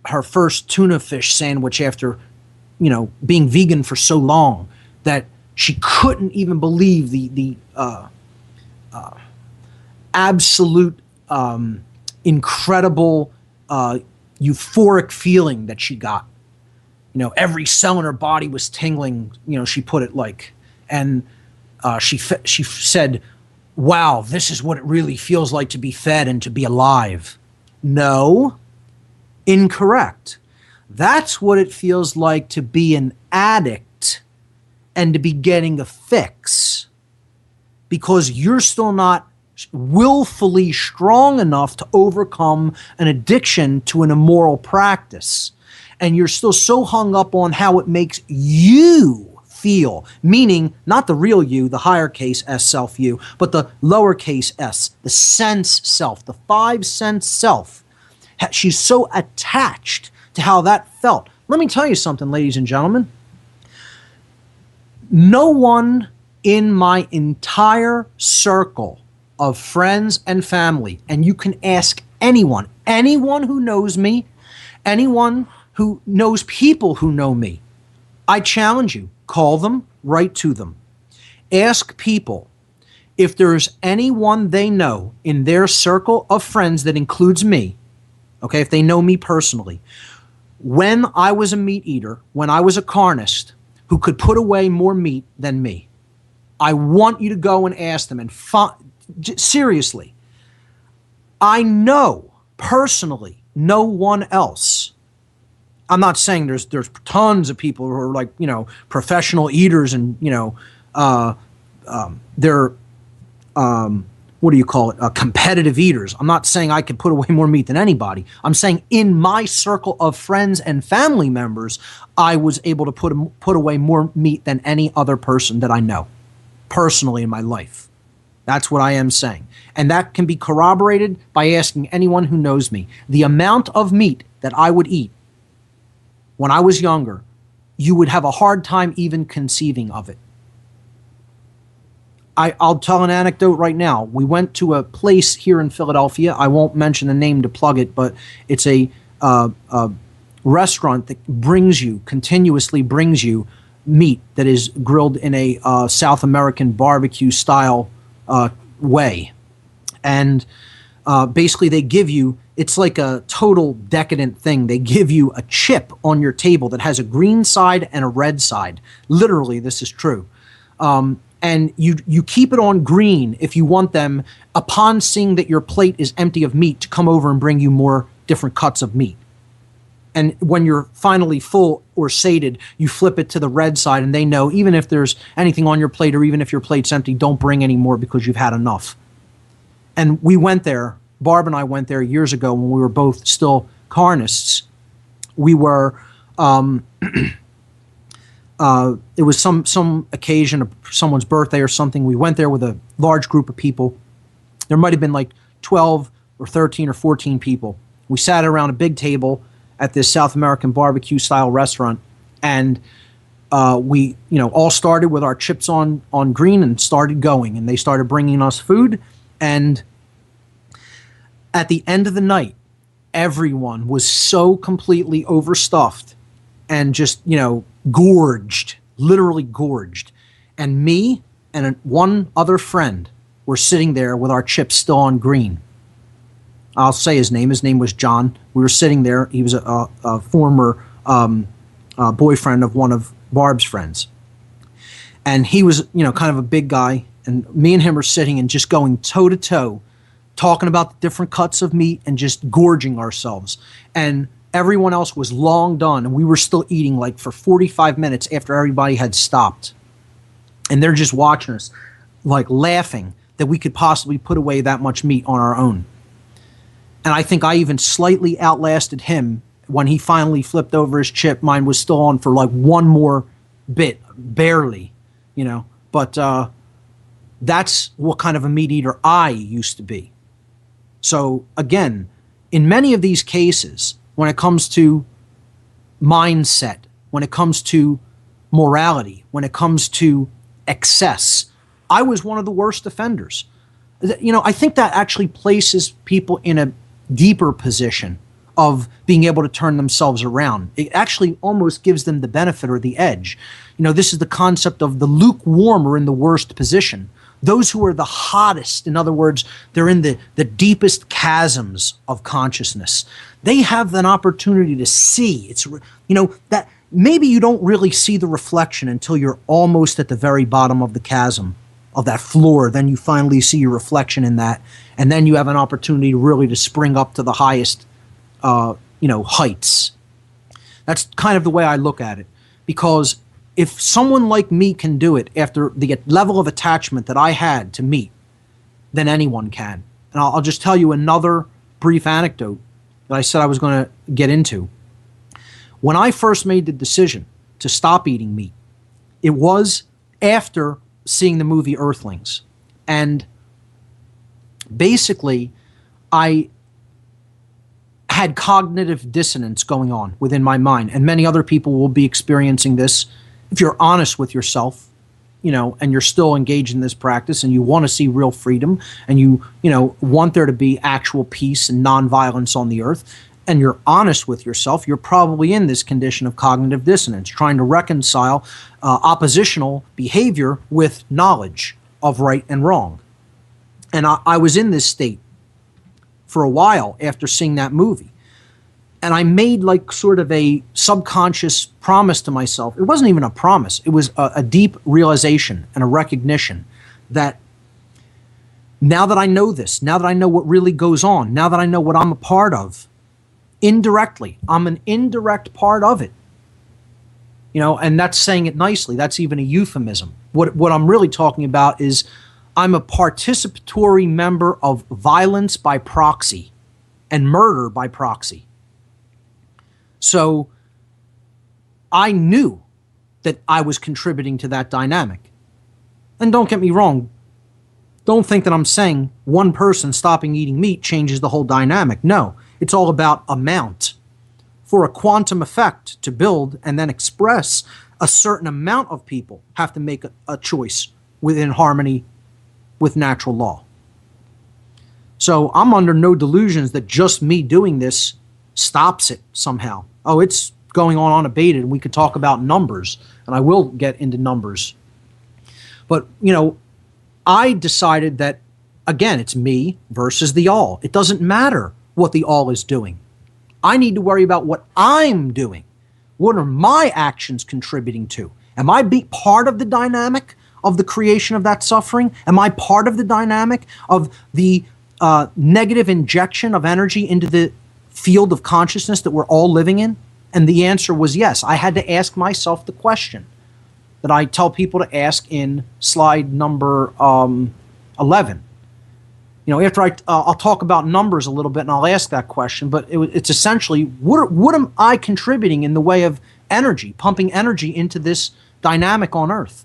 her first tuna fish sandwich after, being vegan for so long, that she couldn't even believe the absolute incredible euphoric feeling that she got. Every cell in her body was tingling. She put it like, and she said, "Wow, this is what it really feels like to be fed and to be alive." No, incorrect. That's what it feels like to be an addict and to be getting a fix, because you're still not willfully strong enough to overcome an addiction to an immoral practice. And you're still so hung up on how it makes you feel, meaning not the real you, the higher case S self you, but the lowercase s, the sense self, the 5 sense self. She's so attached to how that felt. Let me tell you something, ladies and gentlemen. No one in my entire circle of friends and family, and you can ask anyone who knows me, anyone who knows people who know me, I challenge you, call them, write to them. Ask people if there's anyone they know in their circle of friends that includes me, okay, if they know me personally, when I was a meat eater, when I was a carnist, who could put away more meat than me. I want you to go and ask them. And seriously, I know personally no one else. I'm not saying there's tons of people who are like, professional eaters and, they're, what do you call it? Competitive eaters. I'm not saying I could put away more meat than anybody. I'm saying in my circle of friends and family members, I was able to put away more meat than any other person that I know personally in my life. That's what I am saying. And that can be corroborated by asking anyone who knows me. The amount of meat that I would eat when I was younger, you would have a hard time even conceiving of it. I'll tell an anecdote right now. We went to a place here in Philadelphia. I won't mention the name to plug it, but it's a restaurant that continuously brings you meat that is grilled in a South American barbecue style way. And basically they give you, it's like a total decadent thing. They give you a chip on your table that has a green side and a red side. Literally, this is true. And you keep it on green if you want them, upon seeing that your plate is empty of meat, to come over and bring you more different cuts of meat. And when you're finally full or sated, you flip it to the red side, and they know even if there's anything on your plate or even if your plate's empty, don't bring any more because you've had enough. And we went there, Barb and I went there years ago when we were both still carnists. We were... it was some occasion of someone's birthday or something. We went there with a large group of people. There might have been like 12 or 13 or 14 people. We sat around a big table at this South American barbecue style restaurant, and we all started with our chips on green and started going, and they started bringing us food. And at the end of the night, everyone was so completely overstuffed and just, gorged, literally gorged. And me and one other friend were sitting there with our chips still on green. I'll say his name. His name was John. We were sitting there. He was a former boyfriend of one of Barb's friends. And he was, kind of a big guy. And me and him are sitting and just going toe to toe, talking about the different cuts of meat and just gorging ourselves. And everyone else was long done, and we were still eating like for 45 minutes after everybody had stopped. And they're just watching us. like laughing that we could possibly put away that much meat on our own. And I think I even slightly outlasted him when he finally flipped over his chip. Mine was still on for like one more bit, barely, you know. But that's what kind of a meat eater I used to be. So again, in many of these cases, when it comes to mindset, when it comes to morality, when it comes to excess, I was one of the worst offenders. You know, I think that actually places people in a deeper position of being able to turn themselves around. It actually almost gives them the benefit or the edge. You know, this is the concept of the lukewarm are in the worst position. Those who are the hottest, in other words, they're in the deepest chasms of consciousness. They have an opportunity to see. It's, you know, that maybe you don't really see the reflection until you're almost at the very bottom of the chasm, of that floor. Then you finally see your reflection in that, and then you have an opportunity really to spring up to the highest, heights. That's kind of the way I look at it, because if someone like me can do it after the level of attachment that I had to meat, then anyone can. And I'll just tell you another brief anecdote that I said I was going to get into. When I first made the decision to stop eating meat, it was after seeing the movie Earthlings. And basically, I had cognitive dissonance going on within my mind, and many other people will be experiencing this. If you're honest with yourself, you know, and you're still engaged in this practice and you want to see real freedom and you want there to be actual peace and nonviolence on the earth, and you're honest with yourself, you're probably in this condition of cognitive dissonance, trying to reconcile oppositional behavior with knowledge of right and wrong. And I was in this state for a while after seeing that movie. And I made like sort of a subconscious promise to myself. It wasn't even a promise. It was a deep realization and a recognition that now that I know this, now that I know what really goes on, now that I know what I'm a part of, indirectly, I'm an indirect part of it. You know, and that's saying it nicely. That's even a euphemism. What I'm really talking about is I'm a participatory member of violence by proxy and murder by proxy. So I knew that I was contributing to that dynamic. And don't get me wrong, don't think that I'm saying one person stopping eating meat changes the whole dynamic. No, it's all about amount. For a quantum effect to build and then express, a certain amount of people have to make a choice within harmony with natural law. So I'm under no delusions that just me doing this stops it somehow. Oh, it's going on unabated, and we could talk about numbers, and I will get into numbers. But, you know, I decided that, again, it's me versus the all. It doesn't matter what the all is doing. I need to worry about what I'm doing. What are my actions contributing to? Am I part of the dynamic of the creation of that suffering? Am I part of the dynamic of the negative injection of energy into the field of consciousness that we're all living in? And the answer was yes. I had to ask myself the question that I tell people to ask in slide number 11. You know, after I'll talk about numbers a little bit and I'll ask that question, but it's essentially, what am I contributing in the way of energy, pumping energy into this dynamic on Earth?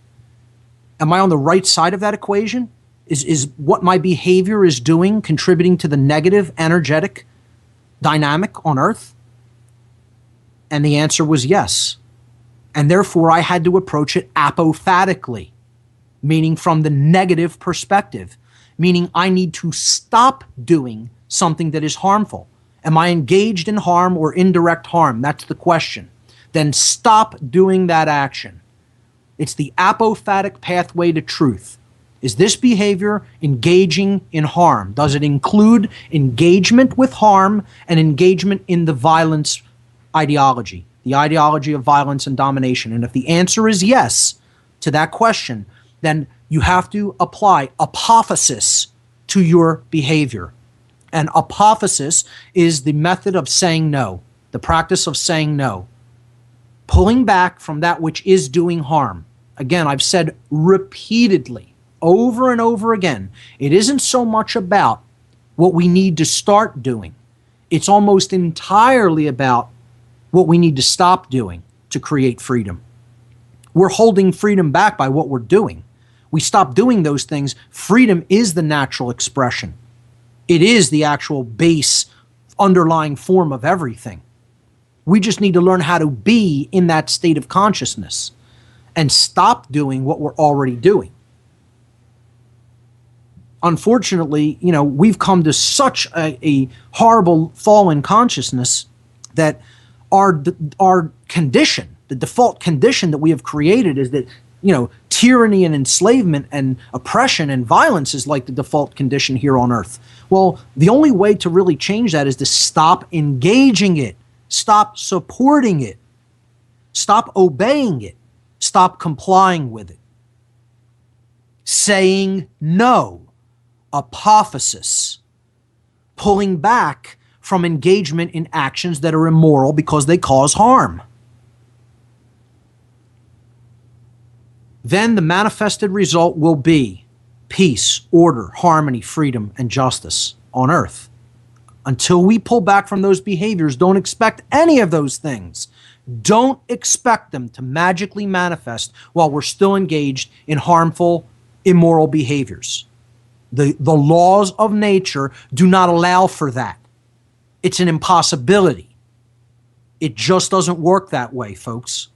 Am I on the right side of that equation? Is what my behavior is doing contributing to the negative energetic dynamic on Earth? And the answer was yes. And therefore I had to approach it apophatically, meaning from the negative perspective, meaning I need to stop doing something that is harmful. Am I engaged in harm or indirect harm? That's the question. Then stop doing that action. It's the apophatic pathway to truth. Is this behavior engaging in harm? Does it include engagement with harm and engagement in the violence ideology, the ideology of violence and domination? And if the answer is yes to that question, then you have to apply apophasis to your behavior. And apophasis is the method of saying no, the practice of saying no, pulling back from that which is doing harm. Again, I've said repeatedly over and over again. It isn't so much about what we need to start doing. It's almost entirely about what we need to stop doing to create freedom. We're holding freedom back by what we're doing. We stop doing those things. Freedom is the natural expression. It is the actual base underlying form of everything. We just need to learn how to be in that state of consciousness and stop doing what we're already doing. Unfortunately, we've come to such a horrible fall in consciousness that our condition, the default condition that we have created is that, tyranny and enslavement and oppression and violence is like the default condition here on earth. Well, the only way to really change that is to stop engaging it, stop supporting it, stop obeying it, stop complying with it. Saying no, apophasis, pulling back from engagement in actions that are immoral because they cause harm. Then the manifested result will be peace, order, harmony, freedom, and justice on earth. Until we pull back from those behaviors, don't expect any of those things. Don't expect them to magically manifest while we're still engaged in harmful, immoral behaviors. The laws of nature do not allow for that. It's an impossibility. It just doesn't work that way, folks.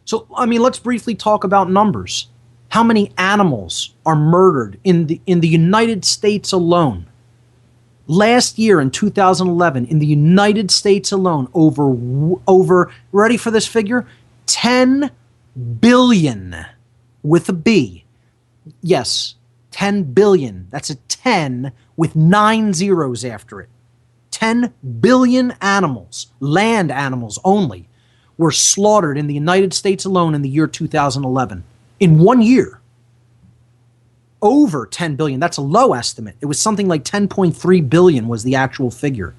So, let's briefly talk about numbers. How many animals are murdered in the United States alone? Last year in 2011, in the United States alone, over ready for this figure? 10 billion with a B. Yes, 10 billion. That's a 10 with 9 zeros after it. 10 billion animals, land animals only, were slaughtered in the United States alone in the year 2011. In 1 year. Over 10 billion. That's a low estimate. It was something like 10.3 billion was the actual figure.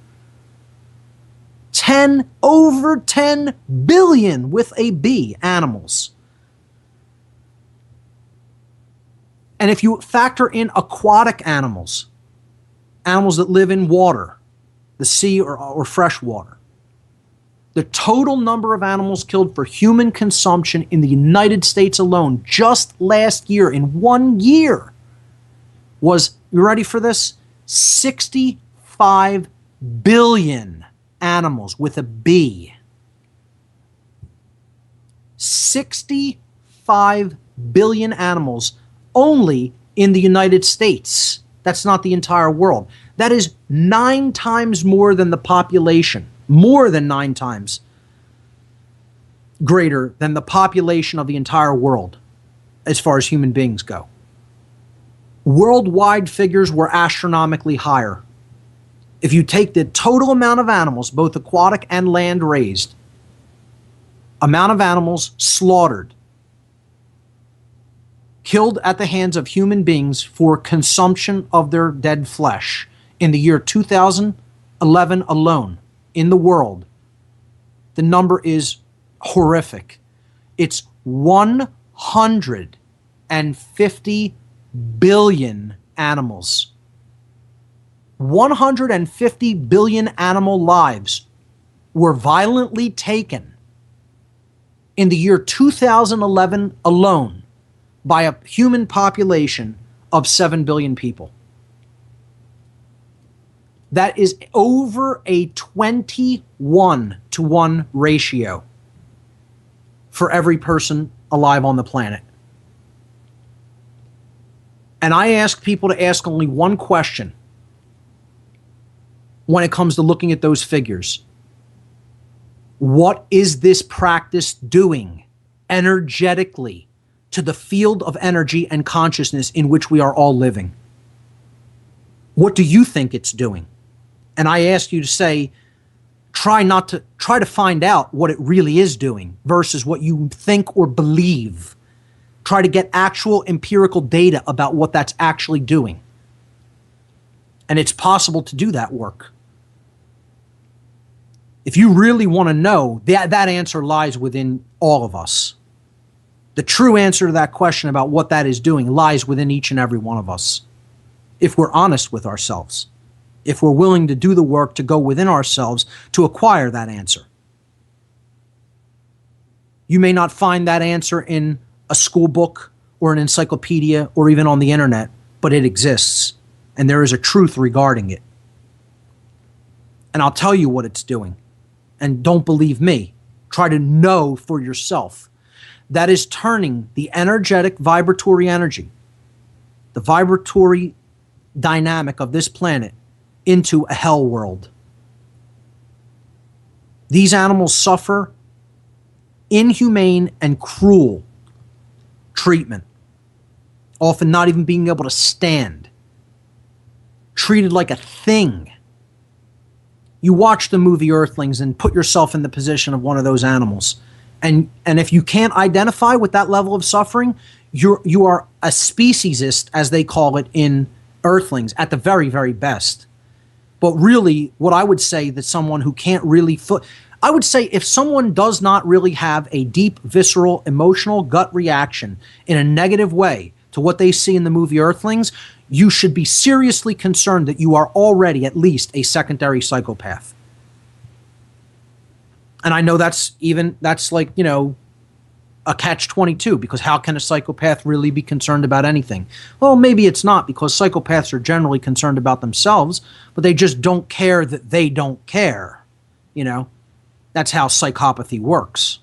Over 10 billion with a B animals. And if you factor in aquatic animals that live in water, the sea or fresh water, the total number of animals killed for human consumption in the United States alone just last year, in 1 year, was, you ready for this? 65 billion animals with a B. 65 billion animals only in the United States. That's not the entire world. That is 9 times more than the population. More than 9 times greater than the population of the entire world as far as human beings go. Worldwide figures were astronomically higher. If you take the total amount of animals, both aquatic and land raised, amount of animals slaughtered, killed at the hands of human beings for consumption of their dead flesh in the year 2011 alone, in the world, the number is horrific. It's 150 billion animals. 150 billion animal lives were violently taken in the year 2011 alone by a human population of 7 billion people. That is over a 21-to-1 ratio for every person alive on the planet. And I ask people to ask only one question when it comes to looking at those figures. What is this practice doing energetically to the field of energy and consciousness in which we are all living? What do you think it's doing? And I ask you to say, try to find out what it really is doing versus what you think or believe. Try to get actual empirical data about what that's actually doing. And it's possible to do that work. If you really want to know, that answer lies within all of us. The true answer to that question about what that is doing lies within each and every one of us. If we're honest with ourselves, if we're willing to do the work to go within ourselves to acquire that answer. You may not find that answer in a school book or an encyclopedia or even on the internet, but it exists, and there is a truth regarding it. And I'll tell you what it's doing. And don't believe me. Try to know for yourself. That is turning the energetic vibratory energy, the vibratory dynamic of this planet, into a hell world. These animals suffer inhumane and cruel treatment, often not even being able to stand, treated like a thing. You watch the movie Earthlings and put yourself in the position of one of those animals. And if you can't identify with that level of suffering, you are a speciesist, as they call it in Earthlings, at the very, very best. But really, what I would say that someone who can't really I would say if someone does not really have a deep, visceral, emotional gut reaction in a negative way to what they see in the movie Earthlings, you should be seriously concerned that you are already at least a secondary psychopath. And I know that's like, a catch-22, because how can a psychopath really be concerned about anything? Well, maybe it's not, because psychopaths are generally concerned about themselves, but they just don't care that they don't care. That's how psychopathy works.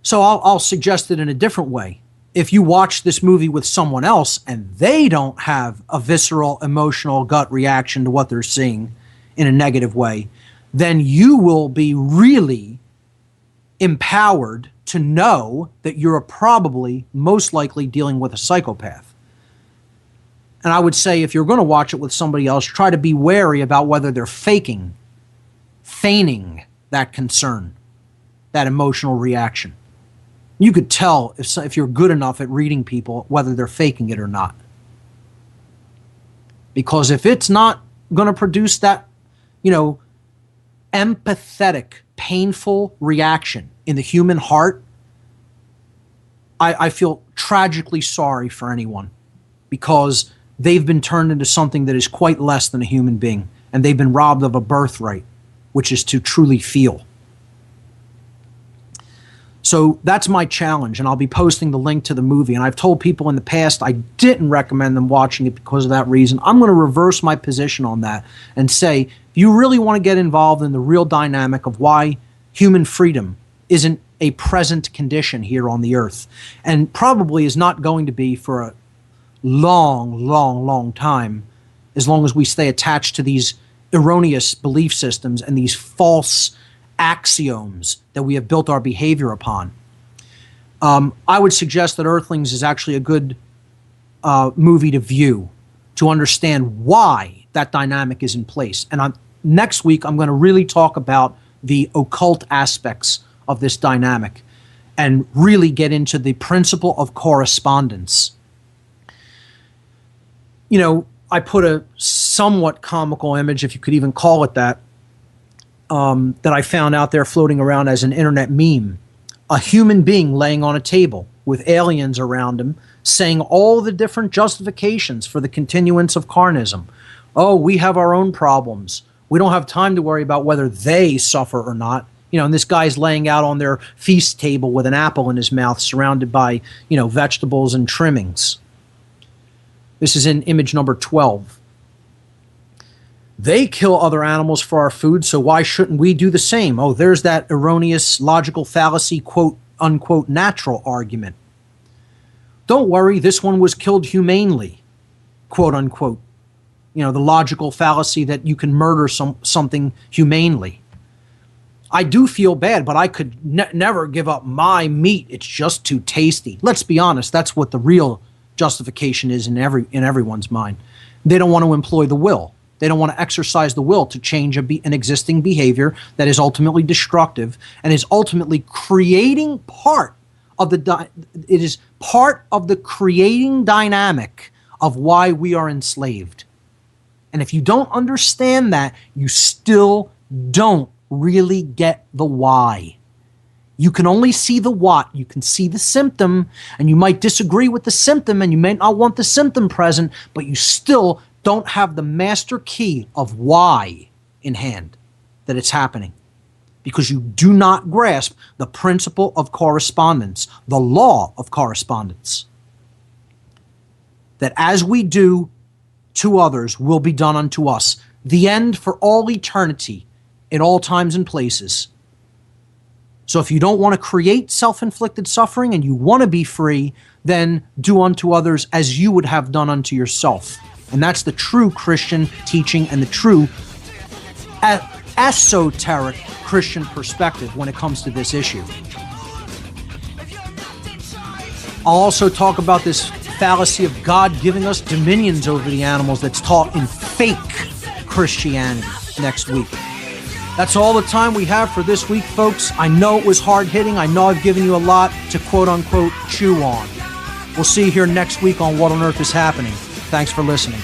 So I'll suggest it in a different way. If you watch this movie with someone else and they don't have a visceral, emotional gut reaction to what they're seeing in a negative way, then you will be really empowered to know that you're probably most likely dealing with a psychopath. And I would say if you're going to watch it with somebody else, try to be wary about whether they're feigning that concern, that emotional reaction. You could tell if you're good enough at reading people whether they're faking it or not. Because if it's not going to produce that, empathetic, painful reaction in the human heart, I feel tragically sorry for anyone, because they've been turned into something that is quite less than a human being, and they've been robbed of a birthright, which is to truly feel. So that's my challenge, and I'll be posting the link to the movie. And I've told people in the past I didn't recommend them watching it because of that reason. I'm going to reverse my position on that and say, if you really want to get involved in the real dynamic of why human freedom isn't a present condition here on the earth, and probably is not going to be for a long, long, long time, as long as we stay attached to these erroneous belief systems and these false axioms that we have built our behavior upon. I would suggest that Earthlings is actually a good movie to view to understand why that dynamic is in place. And next week, I'm going to really talk about the occult aspects of this dynamic and really get into the principle of correspondence. I put a somewhat comical image, if you could even call it that I found out there floating around as an internet meme. A human being laying on a table with aliens around him saying all the different justifications for the continuance of carnism. Oh, we have our own problems. We don't have time to worry about whether they suffer or not. And this guy's laying out on their feast table with an apple in his mouth, surrounded by, vegetables and trimmings. This is in image number 12. They kill other animals for our food, so why shouldn't we do the same? Oh, there's that erroneous logical fallacy, quote, unquote, natural argument. Don't worry, this one was killed humanely, quote, unquote. The logical fallacy that you can murder something humanely. I do feel bad, but I could never give up my meat. It's just too tasty. Let's be honest, that's what the real justification is in everyone's mind. They don't want to employ the will. They don't want to exercise the will to change an existing behavior that is ultimately destructive and is ultimately creating part of the creating dynamic of why we are enslaved. And if you don't understand that, you still don't really get the why. You can only see the what. You can see the symptom, and you might disagree with the symptom, and you may not want the symptom present, but you still don't have the master key of why in hand, that it's happening. Because you do not grasp the principle of correspondence, the law of correspondence. That as we do to others will be done unto us. The end for all eternity, in all times and places. So if you don't want to create self-inflicted suffering and you want to be free, then do unto others as you would have done unto yourself. And that's the true Christian teaching and the true esoteric Christian perspective when it comes to this issue. I'll also talk about this fallacy of God giving us dominions over the animals that's taught in fake Christianity next week. That's all the time we have for this week, folks. I know it was hard-hitting. I know I've given you a lot to quote-unquote chew on. We'll see you here next week on What on Earth is Happening. Thanks for listening.